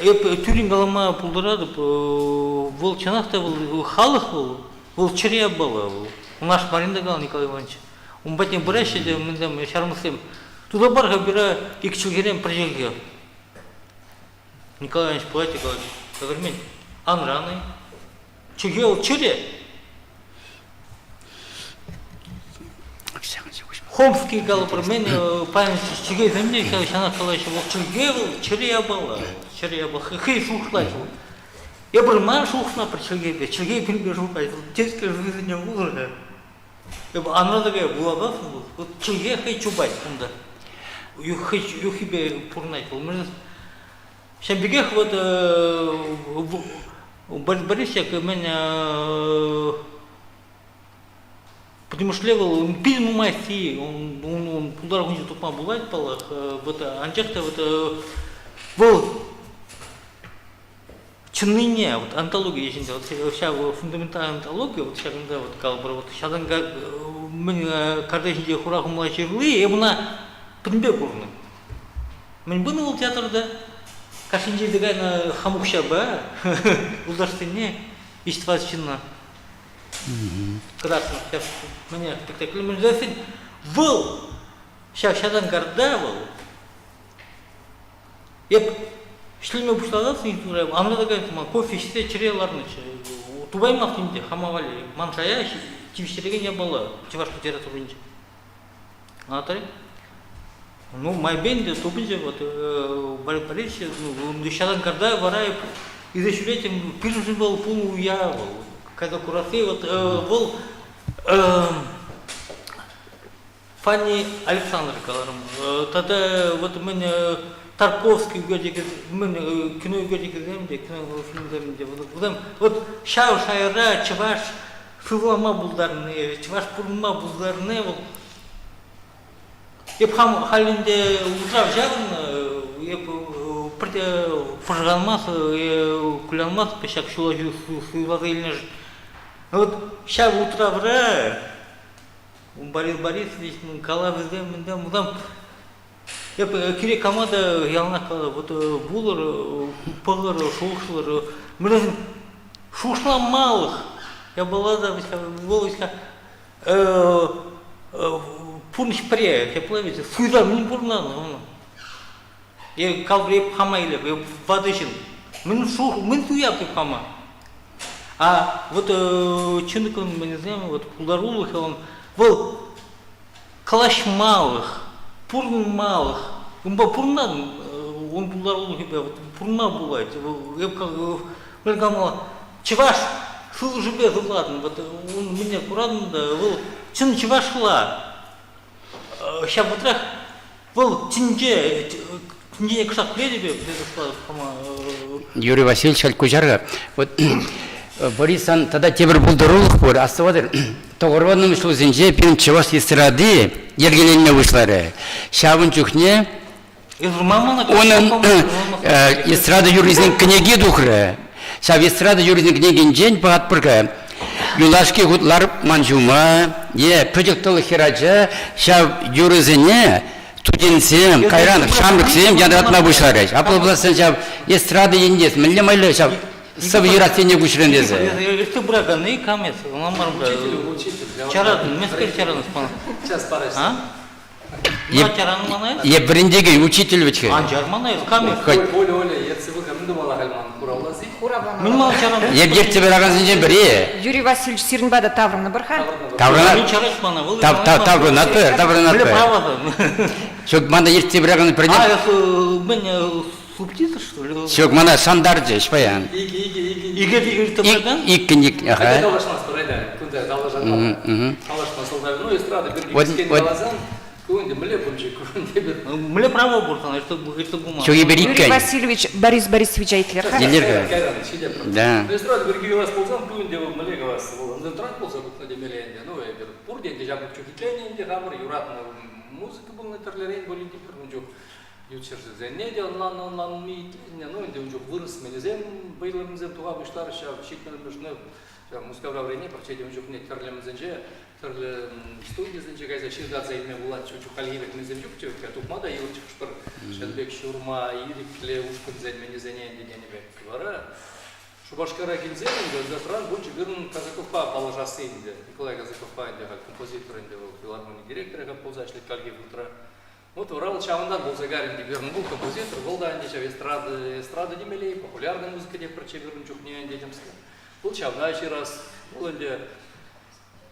еп түрін калама булдырады, вол чанақта был, халық был, вол чырия бала. У наш маринда кал Николай Иванович. Он батен бұрайшы, мендем шармысым. Туда барға бері екі чылгерем прожекте. Николай Иванович платит, говорит, мен, анраный. Чугел чуре. Хомский галбармен память чугел земли, когда шана калаш вот чугел чуре я была, хей шухлай. Я был ман шухна про чугел, чугел перебежал по детской жизни уже. Я был анадага была вот чугел хей чубай, онда. Юхибе пурнай, Шамбегех вот Борисек меня потому что левел пильну масти он удар у него тупо бывает палах вот анчахта вот был чынныне вот антология ешінде вот вся фундаментальная антология вот сейчас когда вот калбыр вот сейчас мен кардешінде хурахымла черлы и мына пинбе бурны мен bunu ол театрда кашинжи деген хамукша ба художественне иштвасчина красный сейчас мне спектакль мен жасин был шадан гардавал еп шлеме бушладасы интура анда деген кофе ішсе чиреларнычы тубаймак тимде хамавали маншая тивиштерге не было чуваш литературынчы атары ну майбенде тубиже вот Борисович ну шадан гарда варай изучением пиржи был полу явал когда курасы вот был Фанни Александр Каларым тогда вот меня Тарковский годик мен кино годик земде кино фильмдеринде вот шайра чуваш сылама булдарны чуваш пурма булдарны вот еп хам халинде утрап жагын еп пырганмас кулянмас пешак шулажу сылазылныш вот ша утрабра Борис Борисович калавыздем мендем мудам еп керек команда ялна кала вот булар пылар шушлар мен шушла малых я была да волоска пунш пре я плавите суйда мен бурнан я калбреп хамайле вадышын мен суяп деп хама а вот чыныкын мен знаем вот пулдарулых он был калаш малых пурн малых пурнан он пулдарулых пурна бывает я как гамала чеваш шул жибе ладно вот он меня аккуратно был чын чевашла сейчас вот так был тинже кшак пледебе Юрий Васильевич Алькужарга вот Борисан тогда тебір бұлдырулық бөр, астывадыр, тоғырванның ұшылызынже пен чеваш эстрады ергеленме вышлары. Шабын жүхне, оның эстрада юризінің книги дұқыры. Шаб эстрада юризінің книгин жен бағат біргі. Юлашки ғутлар манжума, пөдіктілі хираджа, шаб юризіне студентсем, қайран, шамлықсем ядратма вышлары. Апыл бұласын шаб эстрады ендес, мүлі майлы шаб Савирастение гучрендезе. Это брага, не камец, он мармга. Чаран, место чаран спан. Сейчас параш. А? Чаран мана? Я брендеге учитель вече. Анжар мана, камец. Оля, я цевы камду мала хальман кураллази. Мен мала чаран. Я бьет тебе рагазынже бери. Юрий Васильевич Сирнбада Таврна Барха. Таврна. Чараш мана. Таврна пер, Таврна Были пер. правда. Чок мана есть тебе рагазын придет. А, меня субтитр что ли? Чок мана сандарже, шпаян. Игорь Табраган? Икник, Хотя ага. далашмас парайда, кунда далажан. Далашмас олдар. Ну эстрада биргискен далазан. Кунда мле бунчи, кунда бир. Мне право буртан, что бумага. Чок Юрий ибериккан. Васильевич Борис Борисович Айтлерха. Дилерга. Да. Эстрада биргивас болсам, кунда мле гавас болам. Трак болса кунда демеленде. Ну я бир пурденде жабык чукитленде хамыр юратна музыка был на терлерен болин типер мунжу. Ючерзен не дел на мит, ну инде уже вырос менезем, байлым зем туга бышлар ша шикмел бышны, ша мускавра времени парчеде уже не терлем зенже, терле студия зенже гайза ширдат займе булат чучу халгивек менезем жукчу, ка тукмада и вот шпар шелбек шурма ирикле ушкын зен менезене денебек вара. Шубашкара гильзен инде затран bunch гырн Казаковпа положасы инде, Николай Казаковпа инде композитор инде филармония директора как ползашлик кальги утра. Вот Урал Чавандан был загарен, верный был композитор, был да, они эстрада демелей, популярная музыка, где прочеверн чухне, детям ска. Был Чавна еще раз, был инде,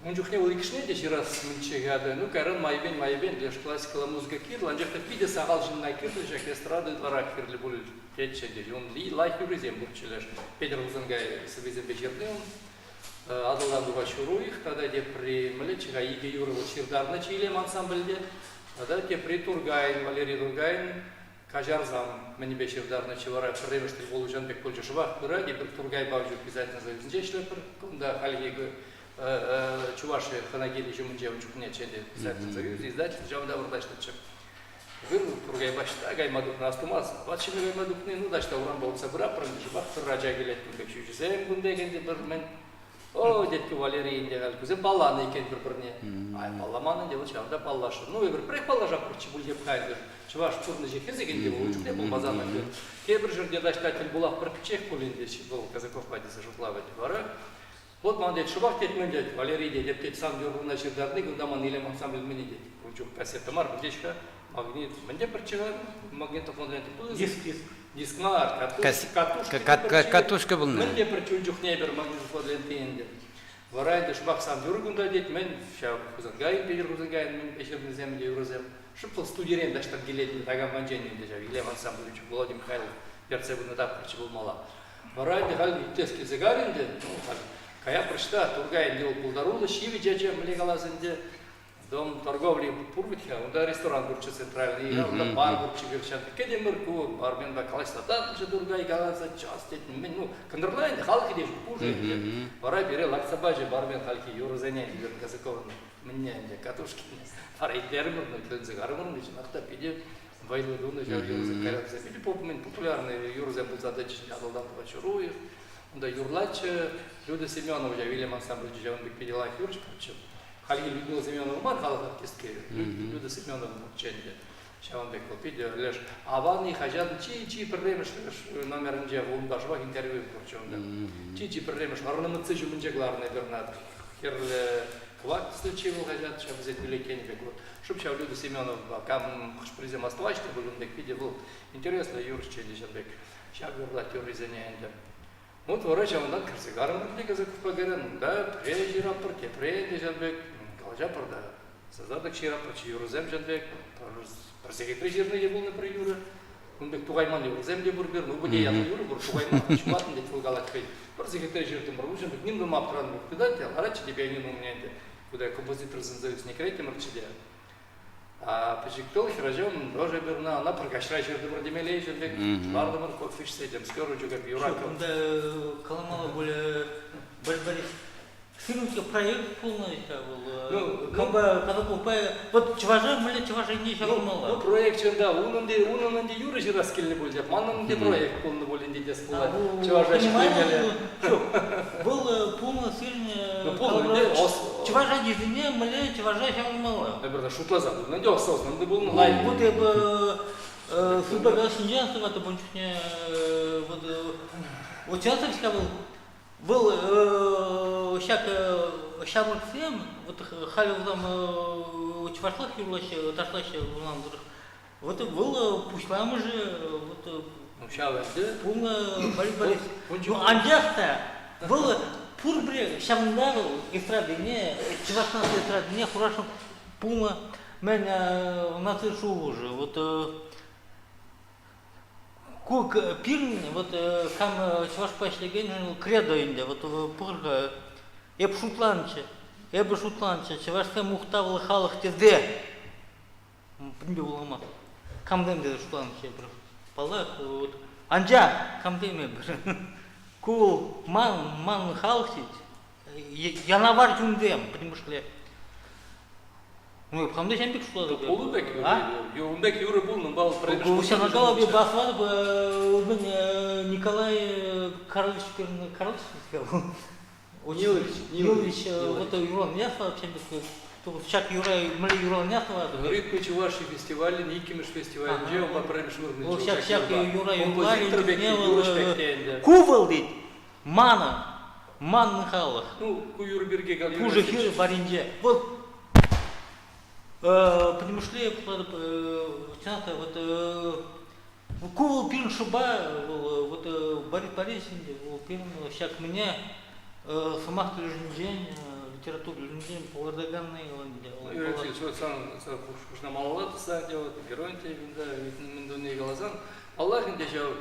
он чухне был икшне, еще раз мчегада, ну кайран майбен, лишь классикала музыка кирл, он жахта пиде сахал жин на кирл, жах эстрады двора кирли был петче, он ли лайк юризем был челеш, Петр Узангай собезем вечерным, адалдан дуга шуруих, тогда где при млечега иге юры вот ширдарна чилем ансамбльде. Тогда те при Тургайн, Валерий Тургайн, кажарзам мені бешевдарны чевара премештер болу жанбек болчу шубак бира бир Тургай Бавжу обязательно завезинче иштеп бир кунда халиги Чуваши ханагели жумунже учукне ченде Советский Союз издательство жавда урдаштычы. Бир Тургай башта гаймадук настумас. Батшыны гаймадукны ну дашта уран болса бира пранжы бак раджа келет күнбек шүжүсем күндегенде бир мен о детки Валерий индегал күзе баланы экен бир-бирине. Ай баламаны деп чавда баллашы. Ну бир прек баллажа курчу булдеп кайдыр. Чуваш турны жекез дегенде учукне болмазаны. Кебир жерде даштатель булак бир кичек булинде был казаков падиса жутлава бара. Вот мандет шубак тет мендет Валерий деп тет сам жургуна жердерни гундаман илем ансамбль мени дет. Учук кассета мар бдечка магнит менде перчега магнитофон диск мар Катушка был. Менде перчук небер магнитофон ленте. Варайда шубак сам жургунда дет мен шав кузангай бер кузангай мен эшерне земде юрозем. Шупл студиярен даштар келет тагам манжени де жав илем ансамбль учук Владимир Михайлов перцебуна тапчы болмала. Варайда хал иттески загаринде Кая прочта, Тургай дел Пулдарула, Шиви Джаджа, Млегалазенде, дом торговли Пурвитха, да ресторан бурча центральный, да бар бурча верчан, Кедемирку, бармен бакалай статат, уже Тургай Галаза, часть, ну, Кандерлайн, халки дев, пуже, пора бере лаксабаджи, бармен халки, юрозеня, дивер казакован, мне, катушки, пора и термир, но тлензы гармон, начинахта, пиде, вайлы дуна, жар юрозен, кайракса, пиде популярный юрозен был задачный, адалдан Пачуруев, да юрлачы, Люда Семенова, я Вильям ансамбль Джаванбек Педелах Юрч, причем Халги Людмила Семенова мар халах артистки, Люда Семенова мурченде, Джаванбек Педе леш, а ванны хажат чи проблемы номер нже в Ундашвах интервью причем да, чи проблемы арнамыцы жумынжегларный бернат, херле квак случил хажат, чем взять великенбек вот, чтоб чав Люда Семенова кам хшпризе Москва, что был Ундбек Педе был интересно Юрч ченде Джаванбек, чав юрлать юризене вот врач он так гарантия мне казак погарен, да, прежде рапорте, прежде жанбек, калажа порда, создаток рапорт, юрозем жанбек, просекретарь жирный был на приюра, он бек тугайман юрозем де бурбер, ну bude я юра бур тугайман, чуматн де фулгалакой, просекретарь жирный был уже бек ним дома аптран бек, куда те, арачи де пианин у меня де, куда композитор занзаюсь не крети марчиде. А пожиктол хиражон тоже берна, она прокашрай черты вроде жанбек, бардамар кофиш с этим, скоро juga бюраков. Да, Каламала более борис. Фильмский проект полностью был. Когда купая, вот чуважа, мля чуважа не еще мало. Ну проект да, унанди юра жираскильный был, мананди проект полный был инди десплат. Чуважа шпингали. Был полный фильм. Чуважа дизайне, мля чуважа еще мало. Наверное, шутлаза, надел осознанно, это был на лайв. Вот я бы судьба Галсинджанства, это был чуть не вот Часовский был шабр всем, вот халил там чувашлах юрлаще, ташлаще вот был пушлам же вот полно борис. Ну андяхта был пурбре шамдару эстрадине, чувашлах эстрадине хорошо пума меня нацешу уже вот Кук пирн, вот кам чуваш пашлеген, кредо инде, вот пурга, еб шутланче, чуваш кам мухтавл халах теде, принбивлама, кам демде шутланче, палах, вот, анджа, кам деме, ку ман халахтить, я навар джундем, принбушкле. Ну, хамды шамбек шулады. Полудек, юндек юры был, но бал пройдешь. Уся на голове басвады бы Николай Карлович сказал. Нилович, вот Юран Нясова, чак Юрай, мли Юран Нясова. Рыбка Чуваши фестиваль, Никимиш фестиваль, где он поправишь вырный. Чак Юрай Юрай, Кувал ведь, Ман Михайлов. Ну, Куюр Берге Галюр. Кужа Хиры Баринже. Вот. Потому что часто вот кувал пин шуба вот Борис Борисович пин всяк меня самах день литературу день полардаганный он делал. Юрий Алексеевич, вот сам на малолат делает герой тебе да миндуни глазан. Аллах индежал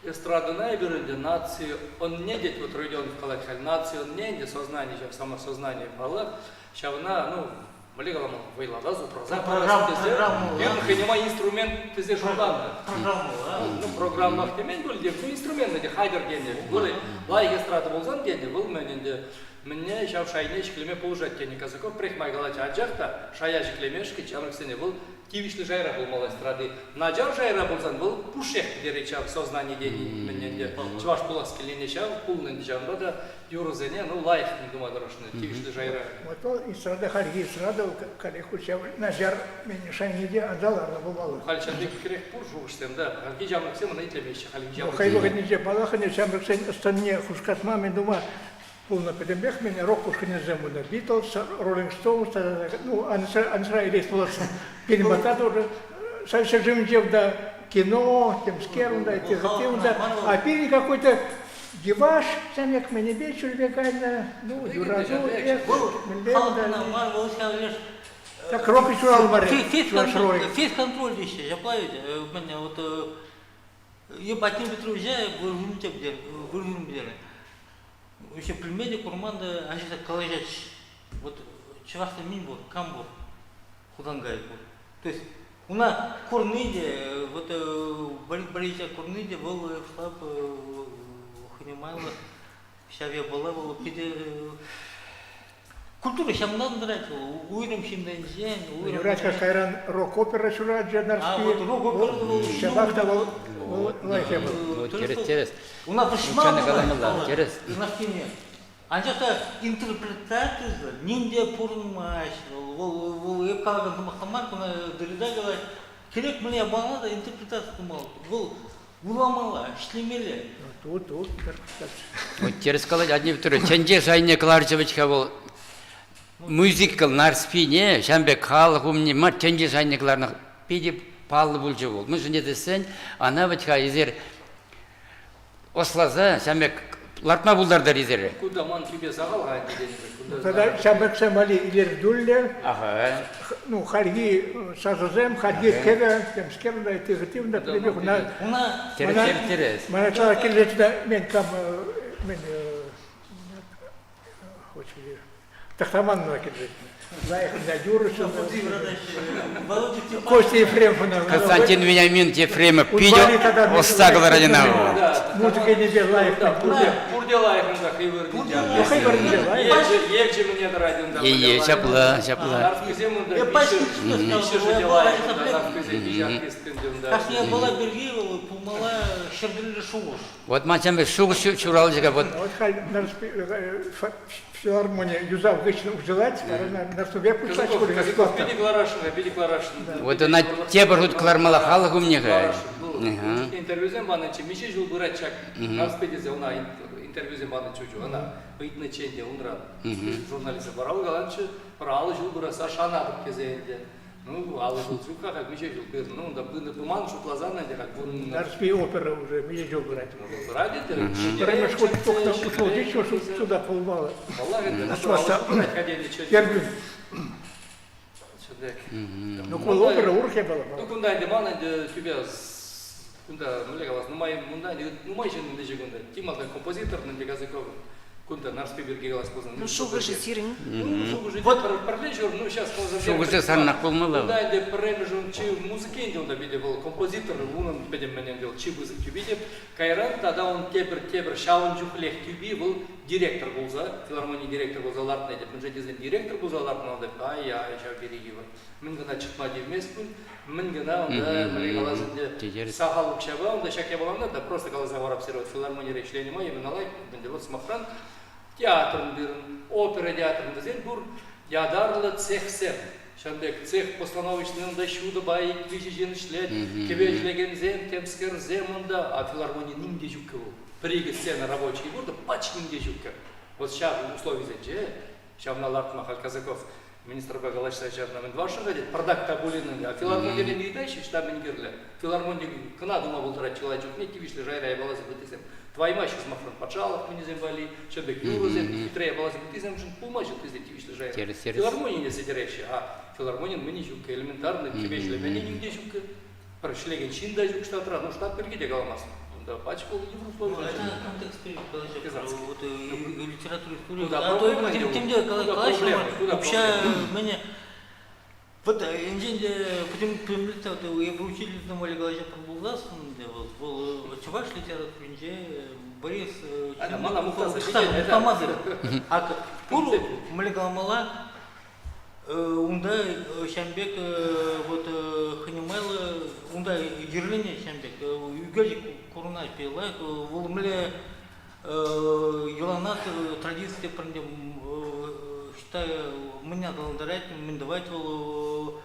эстрада найберенде нации он не дет вот роден в колоколь нации он не дет сознание самосознание Аллах щавна ну Млегалам вайлада зу Программу, Бир хенема инструмент тезе журналда. Программа, Ну программах темен бул деп инструмент де хайдер генде. Бул лайк эстрада болсан генде бул мененде Мне шав шайне шиклеме положать тени казаков прехмай галач аджахта шая шиклемешки чамрыксене был тивишлы жайра был мала эстрады. Наджар жайра болсан был пушех деречав сознание дени мененде. Чуваш пулас келене шав пулнен дежавда да юрзене ну лайф не думаю дорожно тивишлы жайра. Вот эстрада харги эстрада кале хучав Наджар мен шайниде адаларда болмалы. Хальчандык керек пур жугыштем да. Халги жамрыксем найтлемеши халги жамрыксем. Хайвагадниже балахане чамрыксен станне хушкатма мен дума полно педембех меня рок ушкине земуда Битлз, Роллинг Стоунс, ну ансра или сплошь перемотать уже совсем живем да кино, тем скерун да, тем да, а перед какой-то деваш, самек мне вечер бегально, ну юразу, так рок и чурал море, Фейс-контроль еще, я плаваю, у меня вот я батин Петровича, бургун бедели. Еще племени курманда, они так коллежач, вот чувашта минбур, камбур, худангай бур. То есть у нас корныде, вот болезнь корныде был штаб Ханимайла, шаве была пиде культура шамдан дратил, уйрем шиндензен, уйрем. Юрачка Кайран рок-опера чурат джадарский. А вот рок-опера был. Шабахта был лайфе был. Вот через. У нас Ученый голомала, через. на спине. А что интерпретация, ниндия пурмаш, вол епкалган тумахтамар, куна дорида говорит, керек мне балада интерпретация тумал, вол уламала, шлемеле. Тут интерпретация. Вот через сказать одни вторые. Ченже жайне Кларчевичка был мюзикл нарспине, шамбе халық умне мар ченже жайне кларна пиде паллы булжы бол. Мы же не десен, она вачка изер ослаза шамбе лартма булдардар изер. Куда ман тебе загалгай дегенде. Тогда шабек самали илер дулле. Ага. Ну, харги сазозем, харги кеда, тем скерда, тигативна, прибег на... Терес. Мана чара келечда, мен кам, мен... Тахтаман на келечда. Заехал на Дюрыша. Костя Ефремовна. Константин Вениаминович Ефремов пидел остагл родинаву. Музыка не делает. Пурделайхында хайвыр дидя. Ну, хайвыр дидя. Егче мне радионда. Ие, шапла. Я почти еще же делайхында, нарфкызе бижак истенденда. Как я была Бергиева, помала Щердрили Шугуш. Вот мачамбе шугу чуралжига вот. Вот филармония юзав гычно ужелать, на субе пустать школе. Педекларашын. Вот она те барут клармала халыгу мне га. Интервьюзем бана чемиши жил бурачак. Нарспедизе она интервьюзем бана чучу. Она битне ченде ундран. Журналист барал галанчы, паралы жил бураса шана кезенде. Ну, алы жил чука, как миши жил бир. Ну, да буман шутлазана, как бун. Нарспи опера уже, мне жил брать. Радите? Время школы только ушел, еще сюда полмало. Первый. Ну, кол опера урхе было. Ну, кунда демана тебя кунда млегалас, ну май же не жигунда. Тималда композитор на дегазыков. Кунда нарспи бергегалас познан. Ну шугы же сирень. Ну, шугы же парлежор, ну сейчас Шугу же санна полмала. Кунда де премежун чи музыке делал да виде был композитор, унан бедем менен делал чи музыки виде. Кайран тогда он тебер шаун жухлех тюби был директор болса, филармония директор болса лартна деп, мынча дезен директор болса лартна деп, я жа берегива. Мен гана чыкма демеспин, мен гана онда млегаласынде сахал кшаба, онда шаке боламда да просто галаза барап серват филармония речлени ма, емен алай, менде вот смахран театрын бирин, опера театрын дезен бур ядарлы цех сем. Шамбек цех постановочный онда шуда бай квижи женшлет, кебежлеген зем, темскер зем онда, а филармония нимде жукка был. Приги сцена рабочий бурда, пач нимде жукка. Вот сейчас условия зенче, сейчас на лартма казаков министр Багалач сейчас на Мендваршин гадит, продак табулин, а филармония не дайши, штаб не герле. Филармония кна дума был трать человек, не кивишь лежайра я балазы бытисем. Твои мачи с мафрон пачалов мы не зембали, шабек юрузем, хитрее балазы бытисем, шин пулмачи ты здесь кивишь лежайра. Филармония не сидерещи, а филармония мы не жукка, элементарно, кивишь лежайра, не где жукка. Прошлеген чин да жук штат ну штат пергиде галамас. Да, пачкал Европу. Это контекст вот литературы истории. Туда А то тем дело, когда вообще мне Вот инженер примерно вот я получили на моей голове пробулдасын, вот был чуваш литература инже Борис Мухтамазы. А пуру малегалмала унда Шамбек вот ханимайла унда ерлине Шамбек югали курна пела волмле Йоланат традиции прям считаю меня долдарать мен давать вол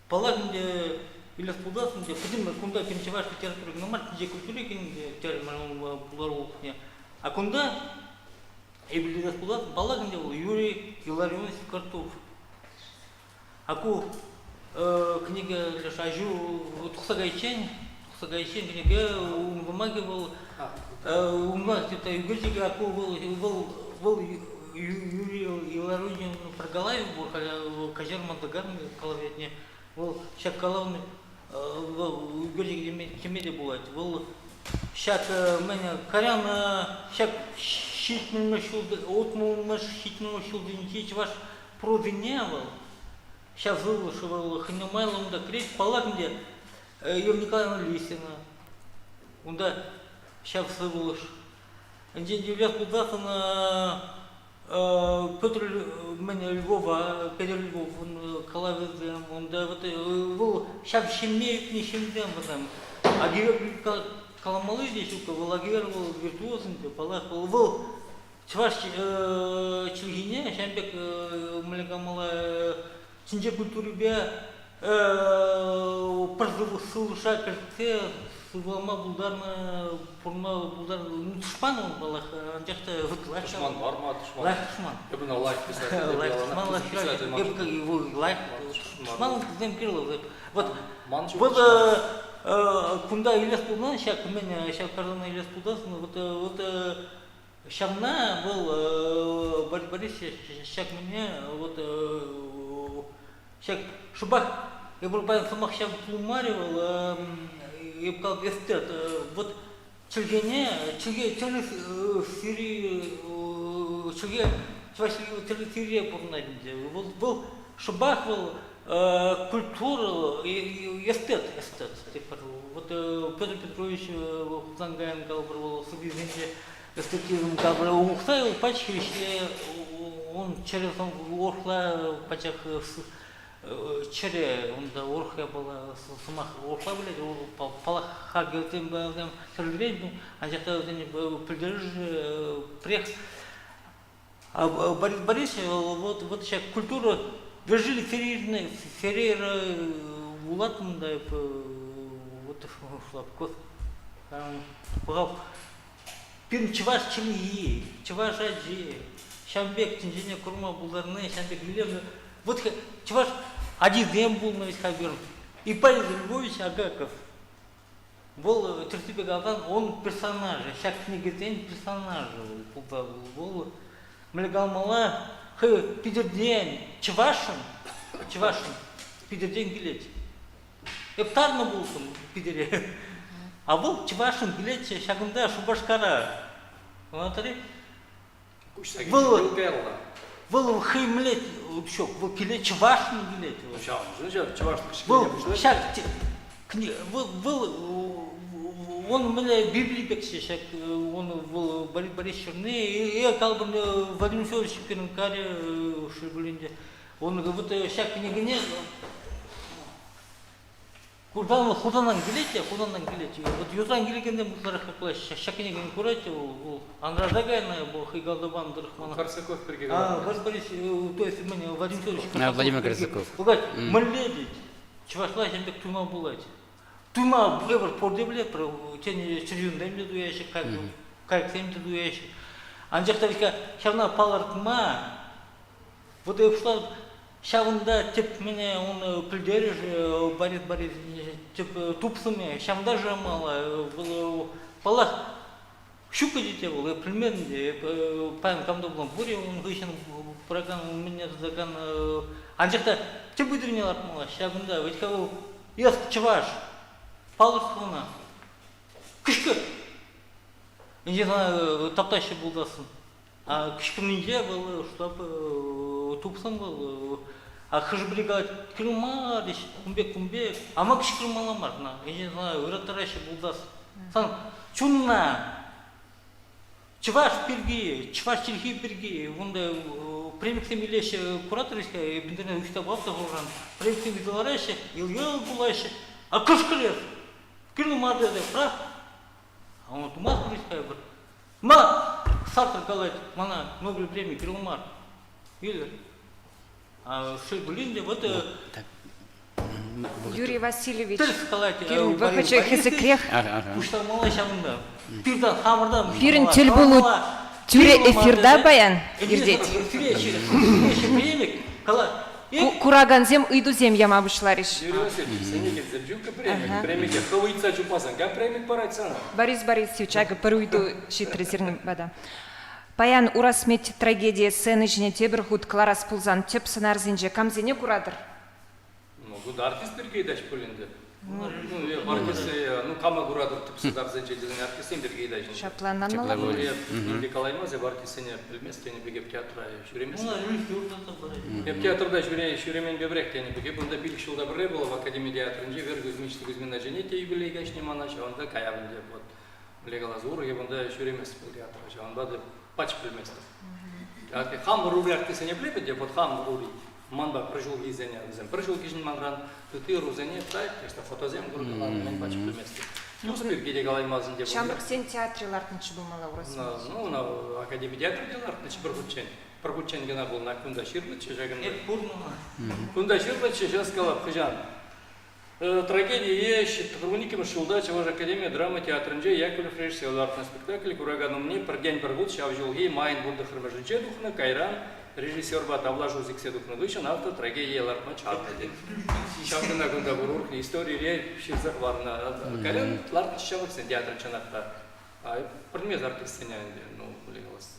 палагнде или спудасынде пидим кунда перечеваш литература номар же культуре кинде термин буларукне а кунда и были спудас палагнде Юрий Илларионович Картов аку книга Шажу Тухсагайчен книга бумаги был умножить это югольчика аку был Юрий Илларионович прогалаев был кажер мандагарный коловетне был шакалавный югольчик кемеде бывает был шак меня карян шак щитным шулды отмул щитным шулды ничего ваш провиневал сейчас вылушивал ханемайлом да крить палагнде Юрия Николаевна Лисина унда сейчас вылуш день девят куда-то на Петр меня Львова Петр Львов он калавезем он да вот был сейчас щемеют не щемдем потом а герой каламалы здесь у кого лагервал виртуозен палах был чваш чилгине шамбек малегамала чинже культуры бе пардову сулша перте сулама булдарна пурма булдар душман балах анжакта вот Душман бар ма, душман? Душман. Я бы на лайк писать. Душман кыздем Кириллов. Вот Манчук. кунда илес пулдан шак мен шак кардана илес пулдасын вот шамна был Борис шак мне вот шак шубах я был по самах шак плумаривал я бы сказал эстет вот чилгене сири сирия порнадинде был шубах был культура и эстет. Вот Петр Петрович Хузангаин говорил, субъективный эстетизм говорил, ухтаил пачки, он через он орхла пачах через он да орхя была сумах орхла блядь, палаха гелтем бавдем сергрейну, а жата придержи прех. А Борис Борисович вот сейчас культура Вержили Феррейра Улатым, да, вот шлапкот. Пин чеваш чили, чеваш аджи, Шамбек, Тинжине Курма, Булдарны, Шамбек Вилевна. Вот чеваш один дем был на весь Хабер. И Павел Львович Агаков. Был Тертипе Галдан, он персонаж, всяк книги персонаж был. Млегалмала. Пидерден, чевашин, пидерден гилет. Эптарно был там пидере. А был чевашин гилет, шагында шубашкара. Смотри. Был химлет, шок, был гилет чевашин гилет. Был шаг, был он меня Библии пекся, он был Борис Черный, и я калбан Владимир Федорович Пиренкаре Шибулинде. Он говорит, шаг княгине, курдан худан ангелете. Вот юзан ангелете мутарах плащ, шаг княгине курате, анграждагайна, бог и галдабан драхмана. Корсаков перегибал. Борис, то есть меня Владимир Федорович. Владимир Корсаков. Угадь, маледить, чевашла зембек тума булать. Тума евр пордебле про тени чужим демле дуящий как семьте дуящий. Анжактавика шавна паларкма. Вот я шла шавнда тип меня он придержи Борис тип тупсами шавнда же мало было палах щука дитя было примерно пан камдоблом буре он вышел программ у меня заган анжакта тип выдвинул мало шавнда ведь кого я чеваш Палырсуна. Кышкы. Я знаю, таптаще был дасын. А кышкы нельзя было, чтобы тупсам был. А хыжбригад килмар, кумбек, а мак шкилмаламар, я не знаю, ыратараши булдас. Сан чунна, чуваш пирги, чуваш чирхи пирги, вунда премиксе милеше кураториска, бинтерне учта бабта горан, премиксе милараше, илгел булаше, а кышкалер, килмар деде, прав. А он тумас куриская бар. Ма, Сартр галать, мана, Нобель премии, килмар, или. А все блин, вот Юрий Васильевич, тел сказать, Пирин выхочу хесекрех, пушта мала шамында. Пирдан хамырдан. Пирин тел булу тюре эфирда баян, ирдет. Премик, кала. Кураганзем уйдузем ямабышлариш. Юрий Васильевич, сенеге забжука премик. Премике хавыйца чупасан, га премик парайцана. Борис Борисович, ага, перуйду шитрезерным бада. Паян урасмет трагедия сцены жіне тебір худ Кларас Пулзан теп сынарзинже камзене курадыр. Ну, тут артист бергейдаш пөлінде. Ну, артист, кама курадыр тіп сынарзинже деген артист бергейдаш. Шапланнан Шаплан. мала? Николай Мазев артистіне білмес, тені бігеп театра жүремес. Ну, Театрда жүремен бебірек тені бігеп, онда білік жылда бірре болды, в Академия театрынже вер көзмешті көзмена және те юбилейға шнемана, шауында каябында вот. Білегалаз ұры, онда жүремес бұл театрға, шауында да пач білместі. Хам рули артисіне білебі деп, вот хам рули. Манба прыжыл гизене, прыжыл гизен мангран, ты рузене, тай, просто фотозем грудалан, мен пач білместі. Плюс бір Николай Мазин деп. Шамбыр сен театрилардың чыбылмала урасмет. Ну, на Академия театр делар, бір күтчен. Бір күтчен гена бұл на күнда шырлычы жагында. Күнда шырлычы жасқалап қыжан. Трагедия ещет, хрониким шулда, чего же Академия драма театрынже, Яковлев режиссер на спектакль, курагану мне, про день прогул, шав жылги, майн бурда хрмажиче духна, Кайран, режиссер бат авлажу зиксе духна дышан, автор трагедия ларма чартады. Шавгына гунда бурурхни, истории рей, шизах варна, Кайран, ларт шаваксен театр чанатта, а примез артистыня, ну, булегалас.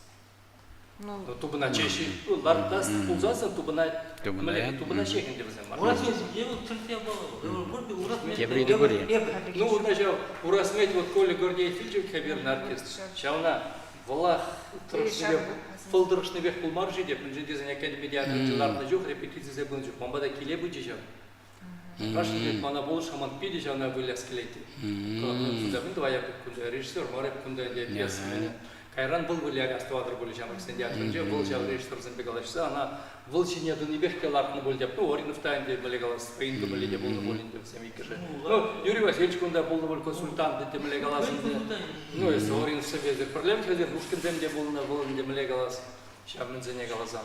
Ну, тубына чеши, лартас, пулзасан, тубына чехин девзем. Ну, начал урасметь вот Коля Гордеев Фильчев, хабирный артист. Шауна, Валах, фылдырышны бек пулмар жиде, принжендезен Академия театры жыларында жоқ, репетиция забыл жоқ, мамбада келе бұджи жау. Рашын дед, мана бол шаман пиде жауна выляс келейті. Күндабын двоя күнда, режиссер, мареп күнда пьеса. Кайран был выляга астуадыр были жамыр сен театрынже, был жау режиссер Зенбегалашса, она был чине дунибек келартны был деп, ну, Оринов тайынде білегалас, Фейнді білеге болды болын деп сем икіжі. Ну, Юрий Васильевич күнда болды был консультант деп білегаласынды. Ну, если Оринов себе проблем хазер, Рушкінден де болын деп білегалас, шабын зене галазан.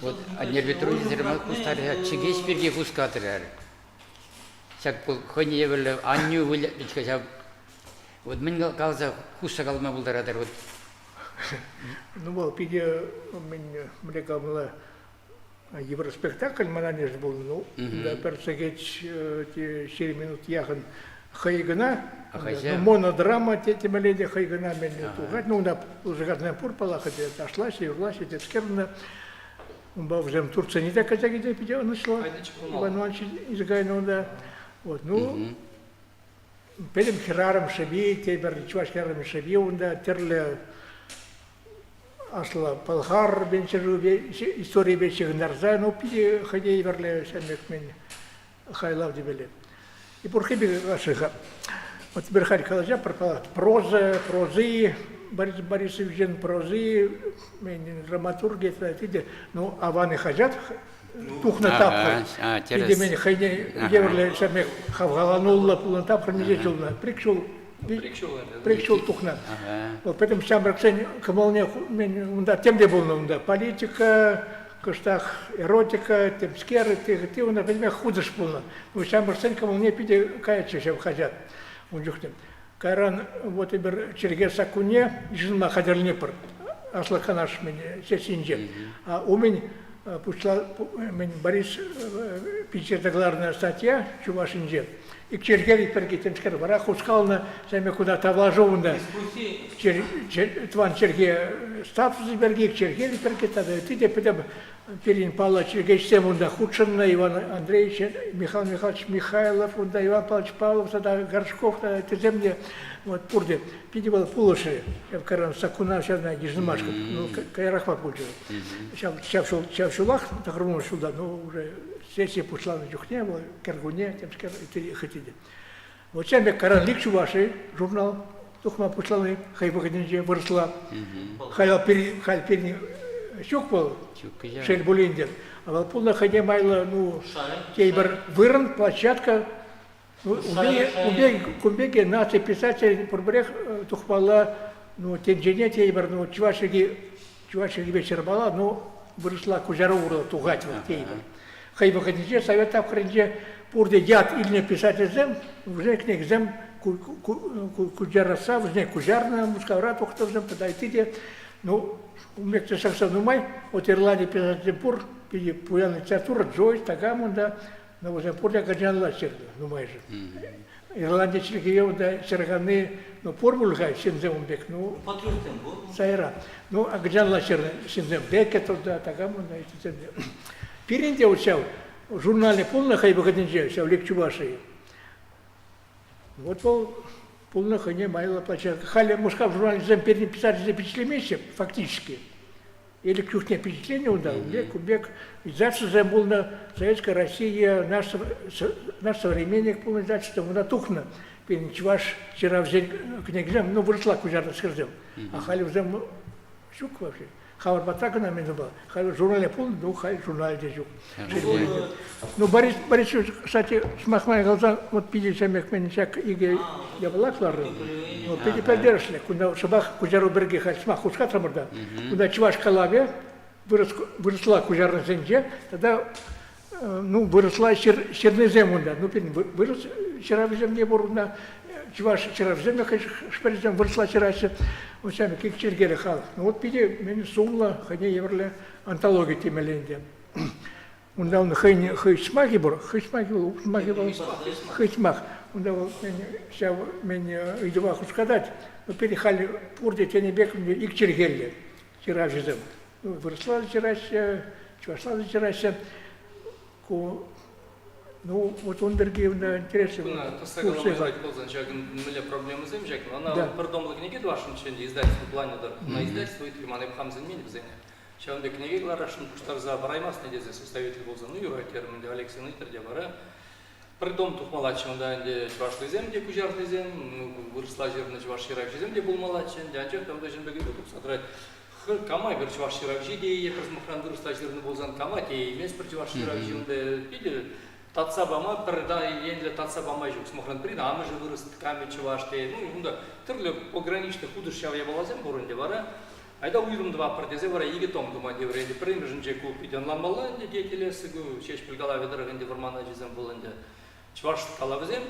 Вот однервитруй зермал кустаря, чигеш берге кускатырар. Шак бұл көне ебілі, анню вылят бичка шап. Вот мен қалса хуша қалма бұлдарадар. Ну, был пиде, мне калмала Евроспектакль, мананеж был, ну, да, персагеч, 4 минут яхан хайгана, монодрама, темаледе хайгана, мен тугать, ну, да, уже гадная пурпала, хотя отошла, севлась, это скерна. Он был в Турции не так, как это пиде начала. Иван Иванович из Гайна, да. Вот, ну, перед хераром шаби, теперь чуваш хераром шаби, он да, терле асла палхар бенчеру история бенчер нарза, ну, пиде ходи верле шамек мен хайлав дебеле. И por хиби ашиха. Вот теперь харь калажа пропала прозы, Борис Борисович прозы, мен драматурги, это, ну, аваны хажат, тухна тапха. Иди мен хайне еврле шамек хавгаланулла пулан тапха не жечулна, прикшул тухна. Вот поэтому сам раксен камалне мен унда тем де был унда политика, кыштах эротика, темскеры, ты унда понимаешь худыш пулна. Ну сам раксен камалне пиде каяча шам хажат. Он жухтем. Кайран вот и бер черге сакуне, жинма хадерлне пр. Асла канаш мен сесинже. А у меня пушла мен Борис печатагларная статья Чувашинже. И к чергели пергитем скер вара хускална сами куда-то вложовна. Тван черге статус берги к чергели пергита. Ты де педем Перин Павлович Гечсем, онда Худшинна, Иван Андреевич, Михаил Михайлович Михайлов, онда Иван Павлович Павлов, тогда Горшков, Теземне, вот Пурде, пиди был Пулоши, я в Каран Сакуна, сейчас на Гижнамашку, ну, Кайрахма получил. Сейчас шулах, так ровно сюда, но уже сессия пошла на Дюхне, Кергуне, тем что хотите. Вот сейчас я Каран Ликчу ваши, журнал, тухма пошла, Хайбагадинже выросла, Хайл Перин Щукпал, Шель Булиндер, а полна ходе майла, ну, кейбер вырн, площадка, кумбеги, нации писатель, пробрех, тухпала, ну, тенджене, кейбер, ну, чувашеги вечер была, ну, выросла кузярура, тугать, вот, кейбер. Хайба ходинже, совет апхренже, пурде яд или писатель зем, уже книг зем, кузяраса, уже кузярна, мускавра, тухтов зем, подайтите, ну, умекте сакса нумай, от Ирландии писатель пур, пиди пуян литература, Джойс, Тагамунда, но уже пурде гаджанла серда, нумай же. Ирландия чиликие, да, серганы, ну, пурбулгай, синзем умбек, ну, сайра. Ну, а гаджанла серда, синзем беке, туда, Тагамунда, и синзем. Перинде учал, в журнале полно хайба гадинже, сяв лик Чувашии. Вот полно хане майла площадка. Халя мушка в журнале зем писать за впечатление фактически. Или кухня впечатление удал. Кубек, издательство зем был на Советская Россия, наш современник полный издательство, на тухна. Чуваш вчера взял книг зем, ну выросла кузярна с херзем. А халя взем щук вообще. Хавар Батака на меня был. Халя в журнале полный, ну халя в журнале здесь щук. Ну, Борис, кстати, смахмай глаза, вот 50 мехменичак иге я была кларна. Ну, 50 дершли, куда шабах кузяру берги хать смах ускатра морда. Куда чуваш калаве выросла кузярна зенже, тогда ну выросла черный земунда. Ну, вырос вчера в земле бурна, чуваш вчера в земле шперзем выросла вчера вот сами как чергели хал. Ну вот пиде меня сумла, ханя еврле антология тимеленде. Und dann Хейсмах был, Хейсмах. Und dann меня идва сказать, но перехали пурде тенебек и к Чергелле, вчера же зем. Ну, выросла вчера, чувашла вчера, ну, вот он дорогие, интересно. То согласен, были проблемы с земчаком. Она придумала книги вашим чине, издательство плане, на издательство и Триман Ибхамзен Минибзене. Шаванды книги Гларашин Куштарза Бараймас недезе составитель Болзан, ну Юра Термин, Алексей Нитер, Дебара. Придом Тухмалачин, да, где Чувашли земли, Кузярный земли, выросла жирная Чуваши земли, был Малачин, Дянчак, там даже бегает, содрать. Камай, вер Чуваши Равжи, я просмотрел выросла жирный Болзан Камати, и мест про Чуваши Равжи, он видели, Татса Бама, переда, и для Татса Бама, жук, смотрел прида, а мы же вырос Ками Чуваши, ну, да, тырли пограничных художеств я была зем, Бурун Дебара. Айда уйрым два партизы вара иге том думать евреи. Примержинче купить он ламала деятели сыгу чеч пилгала ведрагенде вармана жизнь буланде. Чуваш калавзем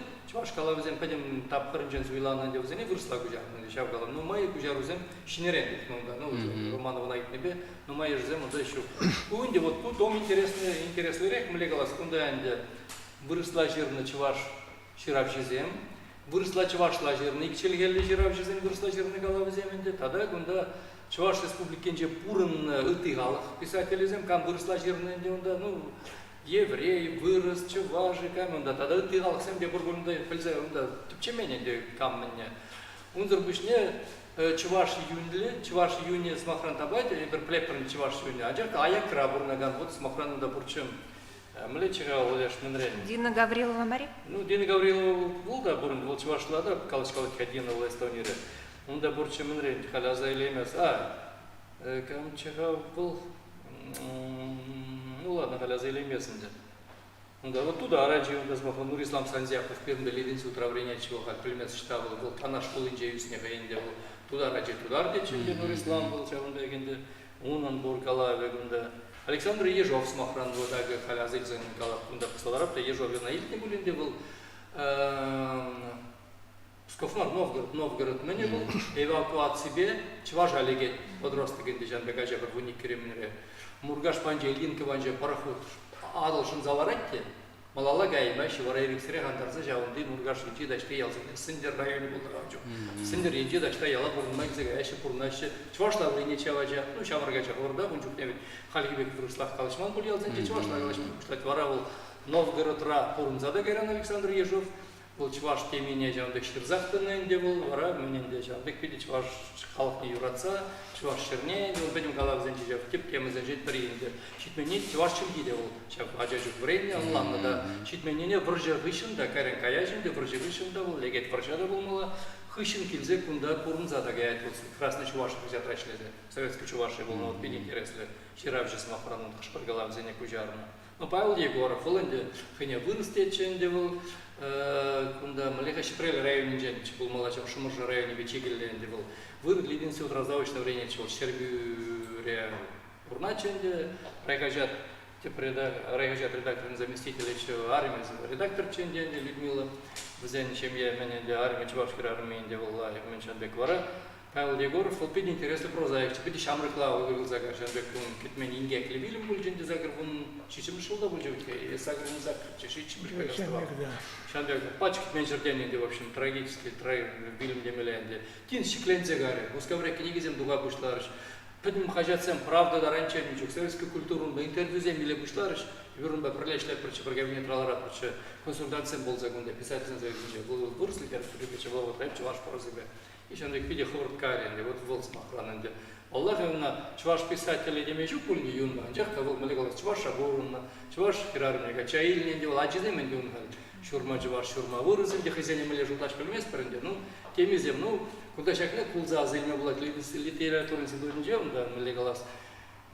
пойдем тап харинжен звилана девзене выросла гужар. Шавгала. Ну мои гужарузем шинерен ну да ну романова найтнебе. Ну мои жзем да еще. Уинде вот тут дом интересный рек млегалас кундаенде выросла жирна чуваш ширавшизем. Выросла чувашла жирна икчелгелли ширавшизем выросла жирна калавземенде. Тогда кунда Чуваш республикенде пурын ытыгалых писателизм, кам выросла жирненде, онда, ну, еврей, вырос, чуваши, кам, онда, тогда ытыгалых сэмде бургунда, пыльзе, онда, тупчемененде кам менне. Унзыр бышне чуваш июне смахран табайте, бір плепрын чуваш июне, аджарка аяк крабурнаган, вот смахран да бурчым. Млечега олеш менрен. Дина Гаврилова Мари? Ну, Дина Гаврилова был, да, бурын, был чувашлада, калыч-калыч ходина в Эстонии. Он да бурчы менрен, халя заилемес. Кам чега был, ну ладно, халя заилемесінде. Он да вот туда араджи, он да смахран, Нур Ислам Санзяхов, первым лидинцы управления чего, как племец штаб был, канаш школынже юснега енде был. Туда араджи, туда ардеченде, Нур Ислам был, чавында егенде, унан буркала вегунда. Александр Ежов смахран вот так халя заилзен калап, он да посладарапта, Ежов на Ильтне гулинде был. Скофмар, Новгород, мне был эвакуация, чуваш алиге подросток индижан бегажа бір вуник керемнере. Мургаш панже, Ильинка панже, пароход адалшын заларатте, Малала гайма шивара ерексере хандарса жауынды нургашынчы дашты ялсын. Сындер районы болды ғавжу. Сындер енче дашта яла бұрынмайгізігі әші бұрынашы. Чувашла войне чаважа, ну шамарга чаварда, бұнчук немет Халибек Вырыслах Калышман бұл ялсынче Чувашла Калышман күштат вара бұл Новгородра Пурымзада Гайран Александр Ежов. Бұл Чуваш теміне жауындық Шырзақтың әнде бұл, вара мененде жауындық беді Чуваш халықны юратса, Чуваш шырне, бұл бәдім қалағызын жеп, теп кемізін жет бір енді. Шитменен Чуваш чүлгейде бұл, ажажық времени, анланды да. Шитменене выржы ғышында, кәрін каяжында, выржы ғышында бұл, легет выржада болмала, ғышын келзе күнда Пурымзада гайат болсын. Красный Чуваш ғызят әшледі, Советский Чуваши бұл, вот бен интереслі, Ширавжысы мақыранын қышпыр қалағызыне күжарына. Но Павел Егоров, ол енді қыне вырыстетченде бұл, кунда малеха Шипрель районе женщин был молодой в Шумырже районе Вечигелленде был вырод лидинси утразовочное время чего Щербюре Урначенде райгажат райгажат редактор заместитель еще армии редактор Ченденде Людмила взяли чем я меня для армии Чувашской армии де была и Менчанбек вара Павел Егоров вот пить интересно прозаик пить Шамрыкла говорил за Гаршанбек китмен инге клевилим был женде загр он чичим шилда был живет и сагрин загр чичим Шанбек пачк меньшерденде в общем трагический фильм демеленде тин шиклензе гаре ускавре книгизем дуга бушларыш Петим хажатсем правда да раньше ничего советскую культуру на интервьюзем или бушларыш верун ба прилешле проче программе тралара проче консультациям был загунда писательный заведение был выросли перепече был вот рэп ваш прозыбе и Шанбек виде хворт каренде вот волс махраненде Аллах именно чуваш писатели демежу пульни юнна анжах кавыл малегалас чуваш шагорунна чуваш хирарнега чаилненде ол аджиземен юнгал шурма жывар шурма вырызынде хозяйнем или жулташ пельмес паренде ну темизем ну куда шакне кулза азельме булат литературный институтунде онда малегалас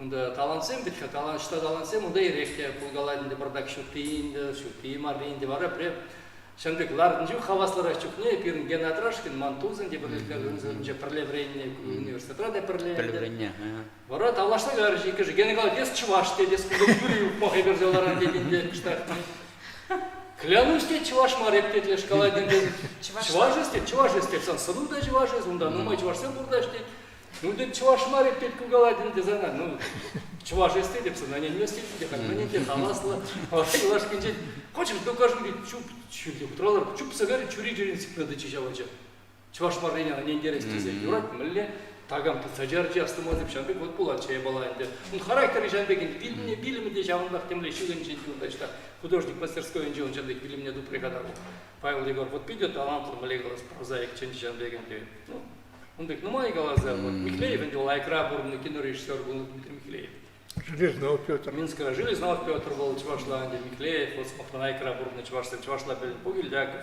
онда талантсем битха талант что талантсем онда иректе пулгаладинде бардак шути маринде бара пре Шанбек лардынжу хаваслар чукне пирн Генатрашкин Мантузин де бирликте прелеврение университета де прелеврение. Вара талашта гаржи кеже генегал дес чуваште дес кудури похайберзаларан дединде штатны. Клянусь те чуваш марепте шкаладинде. Чувашесте сан садуда чувашес унда нумай чувашсен бурдаште. Ну де чуваш марепте кугаладинде зана ну чувашесте депсен на не стиль де ханманите хавасла. Чувашкинже хочешь докажу мне чули троллар чупса говорит чури жиринсик надо чижавача чуваш марина не интересно зе юрат милле тагам ты сажарчи астамазып Шанбек вот булача баланде он характер Шанбекин билимде жавындак темле шүгенчен жунда художник мастерской инжен Шанбек билимне ду прикадар Павел Егоров вот пидет талант малегалас прозаик чен Шанбекин ну он так нумай галаза вот Михлеев инде лайкра бурный кинорежиссер был Дмитрий Михлеев Железного Петр. Минского Железного Петр был Чувашланде, Миклеев, вот Смохрана Крабурна, Чувашла Пугельдяков.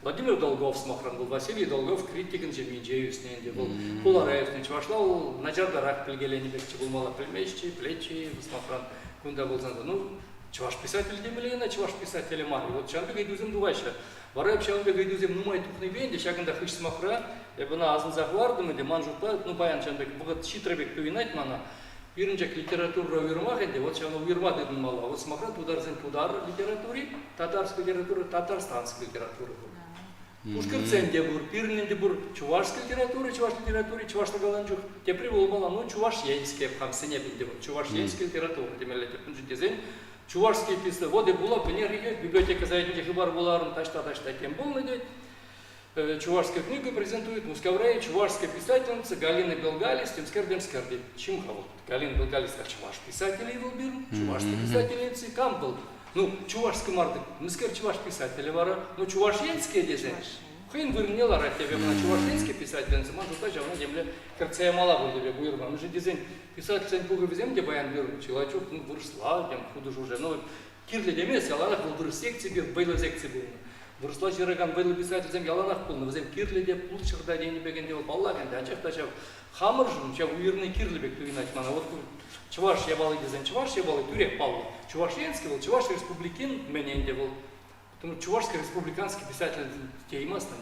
Владимир Долгов Смохран был, Василий Долгов, критикин Жеминджею с ней был, Кулараев, Чувашла, Наджар Дарак, Пельгеленебек, был мало племещи, плечи, Смохран, Кунда был зануда. Ну, Чуваш писатель Демелена, Чуваш писатель Мар. Вот Шанбек Айдузем Дувайша. Варай Шанбек Айдузем Нумай Тухны Бенди, Шаганда Хыш Смохра, Эбана Азн Захвардам, или Манжупа, ну, Баян Шанбек, Бугат Шитрабек Туинать Мана. Биринчек литература вирмахенде, вот сейчас вирма дедун мала, вот смахран тударзен тудар литературе, татарской литературы, татарстанской литературы. Ушкырценде бур, пирненде бур, чувашской литературы, чувашный галанчук, те привел мала, ну чувашьенские, в хамсене бинде, чувашьенская литература, темеле те пунжитезен, чувашские писали, вот и была, пенер, библиотека заединде хибар буларн, ташта, тем был надеть. Чувашская книга презентует Мускаврея, чувашская писательница Галина Белгалис, Темскердемскерди. Чимхова. Галина Белгалис, а чуваш писателей был бир, чувашская писательница Кампл. Ну, чувашский мардык, Мускер чуваш писатели вара, ну чувашьенские дезен. Хайн вырнела рад тебе, на чувашьенские писательницы, мажу даже на земле, как цая мала был тебе буйрма. Мы же дезен писатель Пуга везем, где баян бир, человечок, ну, выросла, там худож уже, ну, кирли демес, яланах был вырос секции бир, бейла секции был. Выросла жираган бейлы писательзем яланах пулны, візем кирледе пул шырда дейіні бегенде ол баллагенде, ачақ-тачақ хамыр жын, ча уйырный кирлебек туинать мана. Вот чуваш ебалы дезен, чуваш ебалы тюрек паллы. Чувашенский был, чуваш республикин мененде был. Потому чувашский республиканский писатель теймастан.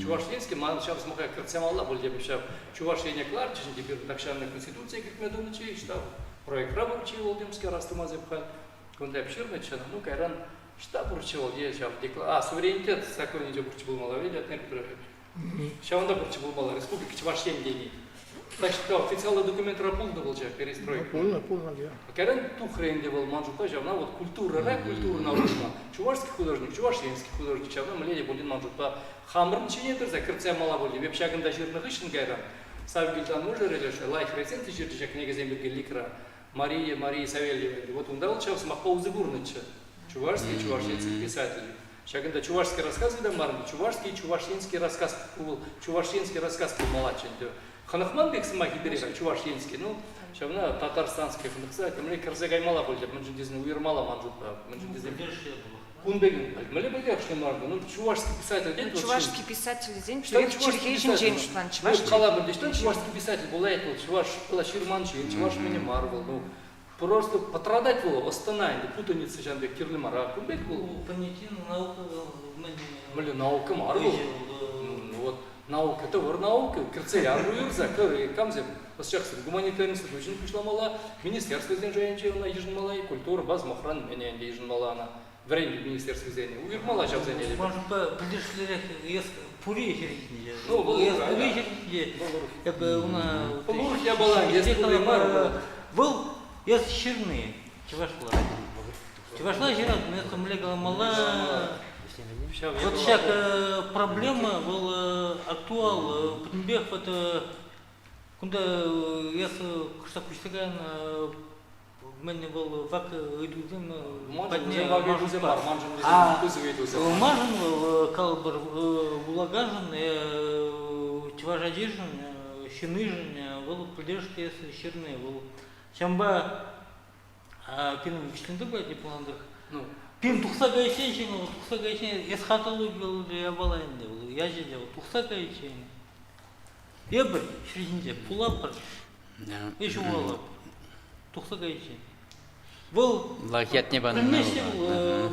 Чувашенский, мана сейчас смогла карцемалла был, где бы сейчас чувашене кларчишен, теперь такшанная конституция, как медунычей, штаб. Проект рабочий Володимский, растумазы пхал. Конда обширный чана, ну кайран. Штаб урчевал, я сейчас декларировал. Суверенитет такой ничего бурчи был мало, видят, некоторые. Сейчас он да бурчи был мало, республика Чувашьен денег. Значит, официальный документ полный был, перестройка. Полно, да. Кәрен тухренде был манжута, жавна вот культура научна. Чувашский художник, чувашинский художник, жавна мледе болин манжута. Хамрын чине тұрса, кіртсе мала болин. Веп шагында жирных ишін кайран. Савгилдан мужер елеші, лайх реценті жирдішек негізен бірге ликра. Мария Савельева. Вот он дал чавс махпаузы бурныча. Чувашский, чувашинский писатель. Шагында чувашский рассказ видам марны. Чувашинский рассказ был. Чувашинский рассказ был малачен. Ханахман бек сымахи берега, чувашинский. Ну, шавна татарстанский ханахса. Темле кірзегай мала болды. Мэнжін дезін уйырмала манжутта. Мэнжін дезін Кунбегин. Мэле бегер шны марны. Ну, чувашский писатель дед. Чувашский писатель день, что это черкейшин день, что он чуваш. Халабы, что чувашский писатель был это, чуваш была Ширманчин, чуваш меня марвел. Ну, просто потрадать его, остановить, путаница жанбек Кирлимара. Кунбек был. Понятие наука Мэле наука марвел. Ну вот. Наука, это вор наука, кірцеляр руйырза, көрі, камзем. Осчақсын, гуманитарный институт үшін күшламала, министерство зен жайынче она ежінмала, и культура, баз, мохран, менен ежінмала она. Время министерство зене, уйырмала жав зене. Может быть, білдіршілер ес пури жерінде. Ну, бұл ес пури жерінде. Полух я была, ес пури мар. Был ес ширный, чевашла. Чевашла жират, место млегала мала. Вот сейчас проблема был актуал, Путинбек вот куда я что кучтаган в мене был фак идем Мажин калбар Булагажин Чеважадижин Щеныжин был поддержка если щерный был Чамба пин вчленды бать не пландах Пин тухса гайчен, я схаталу был, я была не я же делал тухса гайчен. Я бы среднее пулапар. Еще вала. Тухса гайчен. Был. Лахят не банан. Примесил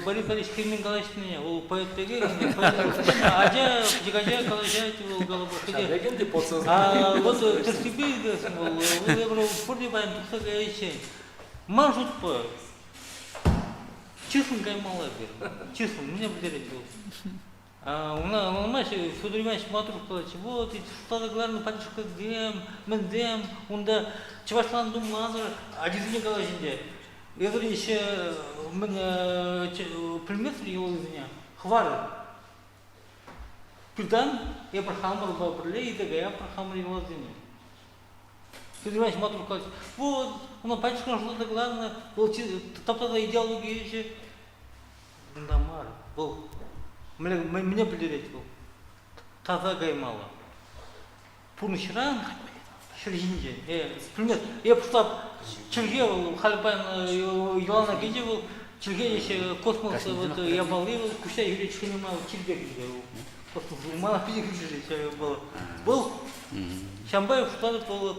Борис Кирилл Николаевич меня, был поэт ТГ, а я дикача коллежать был голова. А вот терпибей был, я говорю, пордибаем тухса гайчен. Мажут по. Честно гаймала бер. Честно, меня выделять был. У нас Федор Иванович Матруш сказал, вот, и что-то главное, поддержка дем, мендем, онда Чевашлан думазыр, а дизайне галажинде. Я говорю, еще пример его извиня, хвары. Пирдан, я прохамал бабрле, и тогда я прохамал его извиня. Федор Иванович Матруш сказал, вот, он поддержка что-то главное, топтата идеология еще. Дамар, был. Меня поделять был. Таза гаймала. Пуншран, шринде. Пример, я просто Чергевал, Хальбан, Илана Гидевал, Чергевич, космос, вот я балывал, куся Юрий Чханимал, Чергевич делал. Просто мало физики было. Был. Шамбаев что-то было.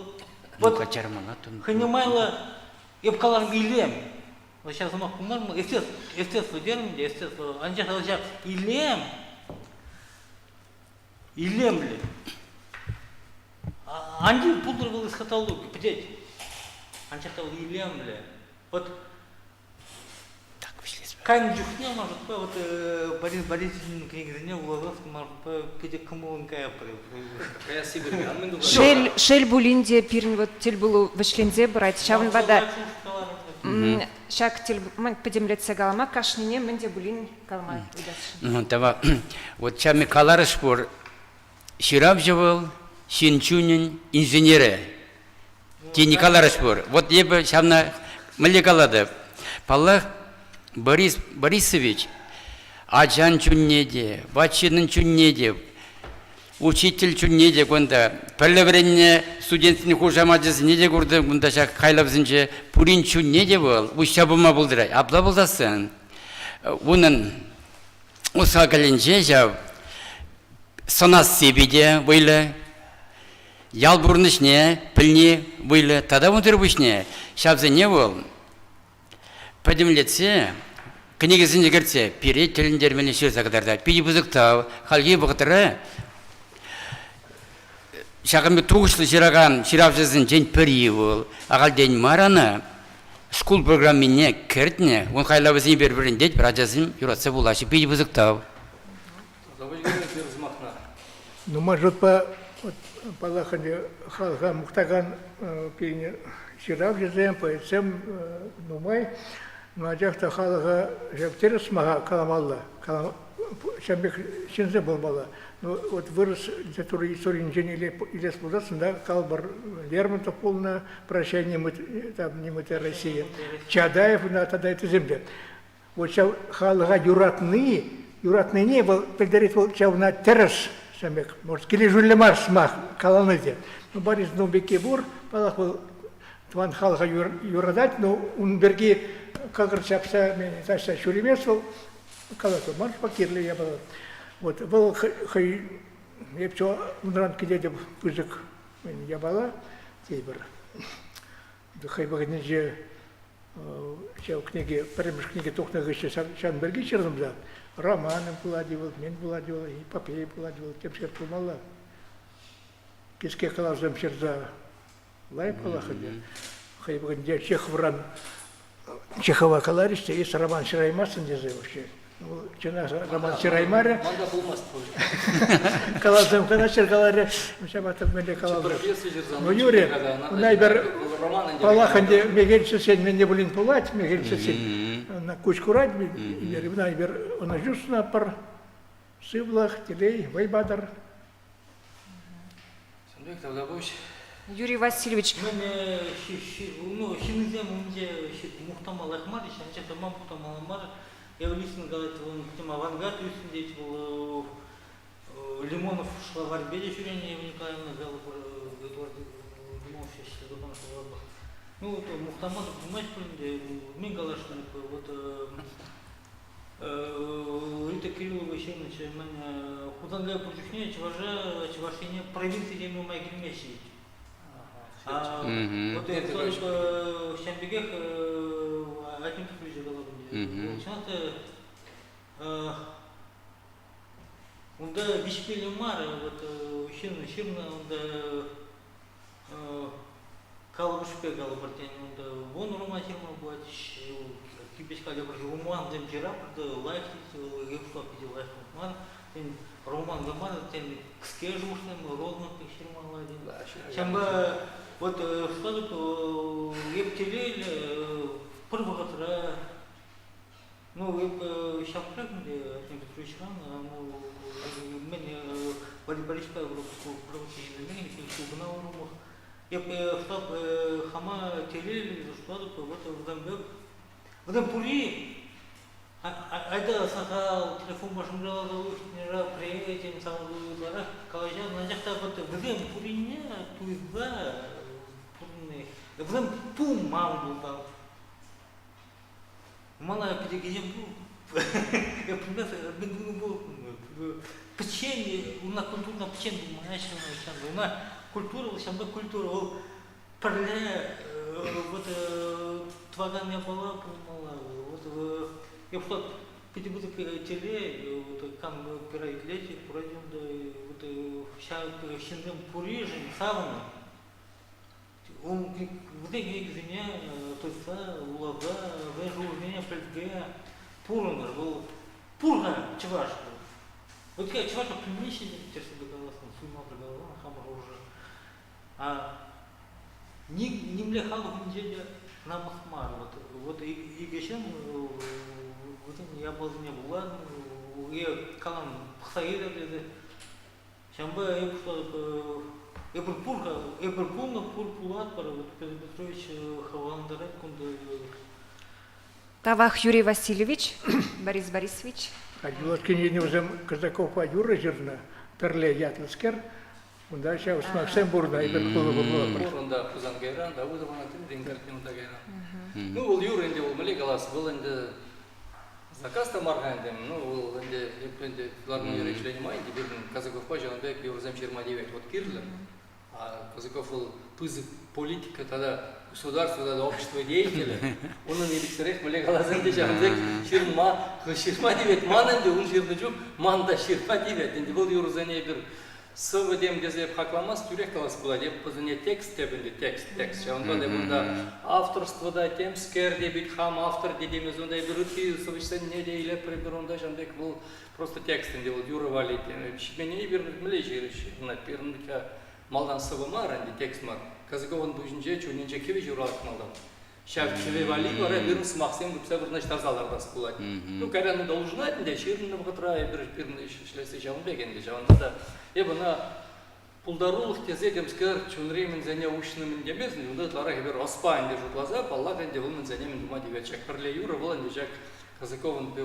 Вот Ханимайла, я бы сказал, Илем. Вот сейчас замах нормально, естественно, верно, естественно. Они сейчас Илем ли? Они пудровал из каталога, понимаете? Они сейчас Илем ли? Вот. Кайн Джухня, может, вот Борис Борисович книги в Лазовском, может, пойти кому он кая Шель булинде пирн вот тель было вышленде брать, шавн вода. Шак тель подемлется галама, кашнине менде булин галма. Ну, това, вот чами каларышпор, Ширабжевал, Шинчунин, инженеры. Тени каларышпор. Вот я бы шавна маликалада. Паллах Борис Борисович, Аджан чуннеде, Бачинын чуннеде, учитель чуннеде гонда, перлевренне студентный хужамадыз неде курды гонда шак кайлабзынче пурин чуннеде был, ущабыма булдырай, абла булдасын. Унын уска калинче жав санас себеде были, ялбурнышне, пыльне были, тогда вунтырбышне, шабзы не был. Подемлетсе, книги зиндегерце, перед телендермени сөз агдардат, пиди бузыктау, халги бұқтыры, шағымы туғышлы жираған, жирапжызын жен пірі бол, ағал ден мараны, школ программине кертіне, он қайлабызын бір-бірін дет, бір ажазын юратса болашы, пиди бузыктау. Ну, может, по балаханде халга мухтаган пирин ширав жезем поэтсем нумай, но ажахта халга жаптерес мага каламалла, шамбек шинзе болмала. Но вот вырос литература истории инженерии или эксплуатации, да, Калбар Лермонтов полное прощание, там не мы Россия, Чадаев на тогда это земля. Вот сейчас халга юратные не был предварительно чав на террас шамбек, может кили жюль Марс мах каланыде. Ну Борис Нубекебур, палах был тван халга юрадать, но он берги как раз чапса меня таща шуримесвал, калату марш покирли я был. Вот был хай я все унран кидедем пузык я была тейбер. Да хай багнеже чав книги перемеш книги тохна гыше Шанберги чернымда романым пуладивал, мен пуладивал, эпопея пуладивал, тем шер пулмала. Киске калазым черза лай палахаде. Хай багнеже Чеховран Чехова каларисте есть роман Шираймасын дезе вообще. Чена роман Шираймаре. Манда булмас. Калазым канашер каларе. Шабатым менде калазым. Ну Юрий, найбер палаханде мегельче сен мен не булин пулать, мегельче сен на кучку рать, найбер он ажусна пар сывлах телей вайбадар. Шамбек Тавдабович. Юрий Васильевич, Мен шинзем унде мухтамал ахмариш, анча мам мухтамал амар. Я улисын галат он тем авангард үстінде был Лимонов шлавар беде шурение Николаевна галы Лимонов шешті докон шлавар. Ну вот мухтамал понимаешь поймде мен галашный вот Рита Кириллова еще начали мен худангая путешнее чвашине провинции дему майгримеши. Вот это Шамбегех один приезжал голову. Начинает он да бишпели мар вот ширна он да калбушпе галбартен он да вон романтизм будет кибешка лебр роман демжера да лайфтит ефто пидел лайфман роман гаман тем скежушным родным ширма ладин. Шамба вот что ептелел первого ну сейчас прыгнули от Петровича, ну мне Борисовка проводили на меня, что на урумах. Я что хама телели, что вот в Дампури, айда сахал телефон машинал, при этим самым коллажан, на них так вот в Дампури не туда, в Дампум мам был там. Мала перегрем был, я пример, был печенье, у нас культурно печенье, у нас культура, у нас культура, парля, вот твага не была, вот я просто пятибуток теле, вот там пирает лети, пройдем до вот сейчас щендем пурижем, сауна. Он вот эти извиня, то есть улага, вежу меня пельге, пурнер был пурга чуваш. Вот я чуваш примещение, честно говоря, сума проголована, хамра уже. А не мне халу неделя на махмар, вот и гешем, вот я был не була, я калам пхаида где-то. Шамба я просто Эберпулна пулат пара вот Петрович Хавандарет кунда. Тавах Юрий Васильевич, Борис Борисович. А Юлаткин не взял казаков Юра жирна, перле ятласкер. Он дальше с Максим Бурда и Берпула была. Бурда Кузангеран, да вот она тем день тагена. Ну ол Юра инде ол мелегалас был инде заказ тамаргандем, ну ол инде филармония речлени майди бирдин казаков пажанбек Юрзем 29 вот Кирлер. А Казаков был политика тогда, государство, тогда общество деятеля. Он не рексерех, мы легал азенде, жамзек, ширма девять маненде, он ширнычук, манда ширма девять. Инде был юрзене бир сывы дем дезе хакламас, тюрек калас была, деп позыне текст, тебенде текст. Шамда де бунда авторство да тем скер дебит хам автор дедемез, он да бир ути совещен не де иле прибер, он да жамдек был просто текст, инде был юра валит. Шипмене бир млежи реши, на первом малдан сыбымар, әнде текст мар. Казакован бұжынже, чөненже кеве жұралық малдан. Шав кеве вали бара, бірін сымақсен күпсе бірін тарзалардас болады. Ну, кәрәні да ұлжынайтын де, шерінні бұқытыра, бірін ішлесе жауын бекенде, жауында да. Ебіна, пулдарулық тезе демскер чөнремен зәне ұшынымын демезін, ұнда лара кебер оспайын де жұтлаза, паллақ әнде ұлмын зәнемен дума девет. Шак пірле юры, бұл әнде жак Казакован бе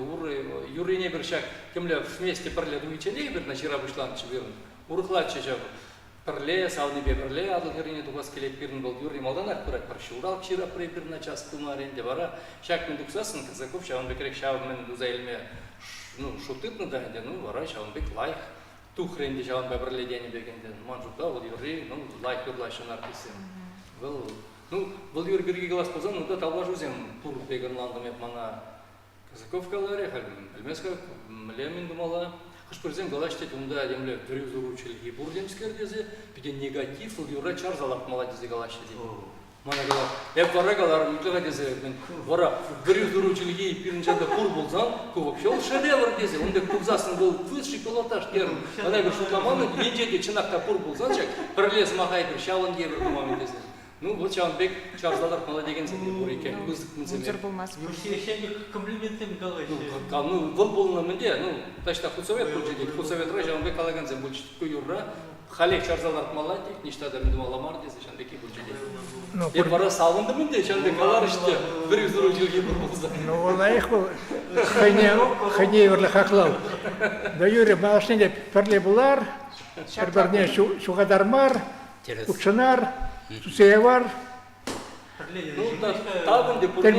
юрыне бір шак кемле вместе пірле дуичене бір начира бұшланчы бірін. Урықлатчы жабы. Пірле, сауны бе пірле, адыл херіне дуғас келек бірін бұл юры малдан ақпырат паршы. Урал кшира пірі бірін час тумаренде бара. Шак мен дұқсасын Казаков шауын бекерек шауын мен дұзайлме шутытны да әнде, бара шауын бек лайық. Тухренде жауын бе пірле дені бекенде. Ман жұта, ол юры, лайық өрлайшын артесен. Бұл юры бірге келас болзан, ұнда табла жүзем пұр бегінландым еп мана Казаковкалары, білмесқа мілемін думала. Қыш бірзен галаштет ұнда әдемлі бүрі зұручылығы бұр демскер дезе, біде негатив, ол юра чарзалап мала дезе галаштет еді. Мана галар, әп вара галар үтліға дезе, вара бүрі зұручылығы бірінжанда бұр болзан, көбіп шол шедевр дезе, онда көбзасын бұл высший пилотаж керін. Ана бір шутламаны, енжеде чынақта бұр болзан, жак, бірлес мақай бір шауын дебір думамын дезе. Вот Чаунбек чарзалар мала деген сенде буреке кыздыктын Музыр болмас. Юрсиешенбек комплиментем галай. Бұл болуна менде, ташта худсовет бульчеде, худсоветра Чаунбек алаган зен бульчетку юрра, халек чарзалар мала тек, ништада мен думала мар десе Чаунбеки бульчеде. Еп бара салынды менде, Чаунбек алар іште, бір үзіру жылге бір болса. Олайық бұл, қайне өрлі қақылау. Да юрі бағышнеде пірле бұлар, бір-біріне шуғадармар, ұқшынар, Сусея бар. Табын депутат,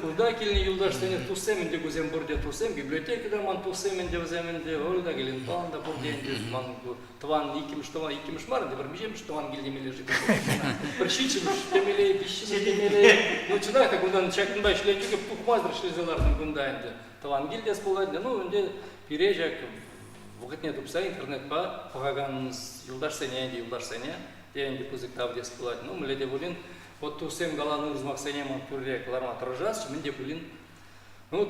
куда келіне юлдаш сені тусемен де көзем бұрде тусем, библиотекада ман тусемен де өземен де, олда келін тағында бұрден де, ман тыван икіміш мар, де бір межеміш тыван келдемелі жібі. Бір шичіміш темелей, бішіміш темелей. Чына, как ондан чакынбай шлетігі пұқмаздыр шлезелардың күнда енді. Тыван келдес болады, өнде пережак, вғытне тұпса интернет ба, пағаганыз юлдаш сене, юлдаш сене. Енді пызык тавдес болады. Міледе бұлін, от тусем галаны ұзмақ сенеман түрде қыларма тұржас, менде бұлін,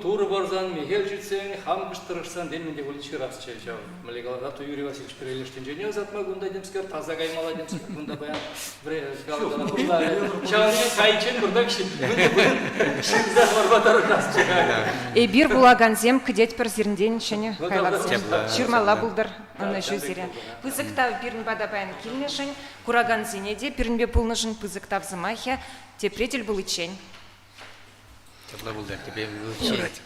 туры барзан, мегел жүтсен, хам кыштырышсан, ден менде бұлін шырас чай жау. Міле галада ту Юрий Васильевич перелештен жене ұзатма күнда демскер, таза қаймала демскер күнда баян, бір галадана бұрда. Шағанмен қайчен бұрда кіші, менде бұлін шыңызат барбатары жас чай. Бир булаган зем кыдет пір зерінден шыны қайлатсен. Шырмала бұлдыр. Аны жүзере. Пызыктав бирін бадабайын келнешін, кураган зенеде бирінбе пулнышын пызыктав зымахя, тепретел был ичень. Тепла болды, тебе вылучить.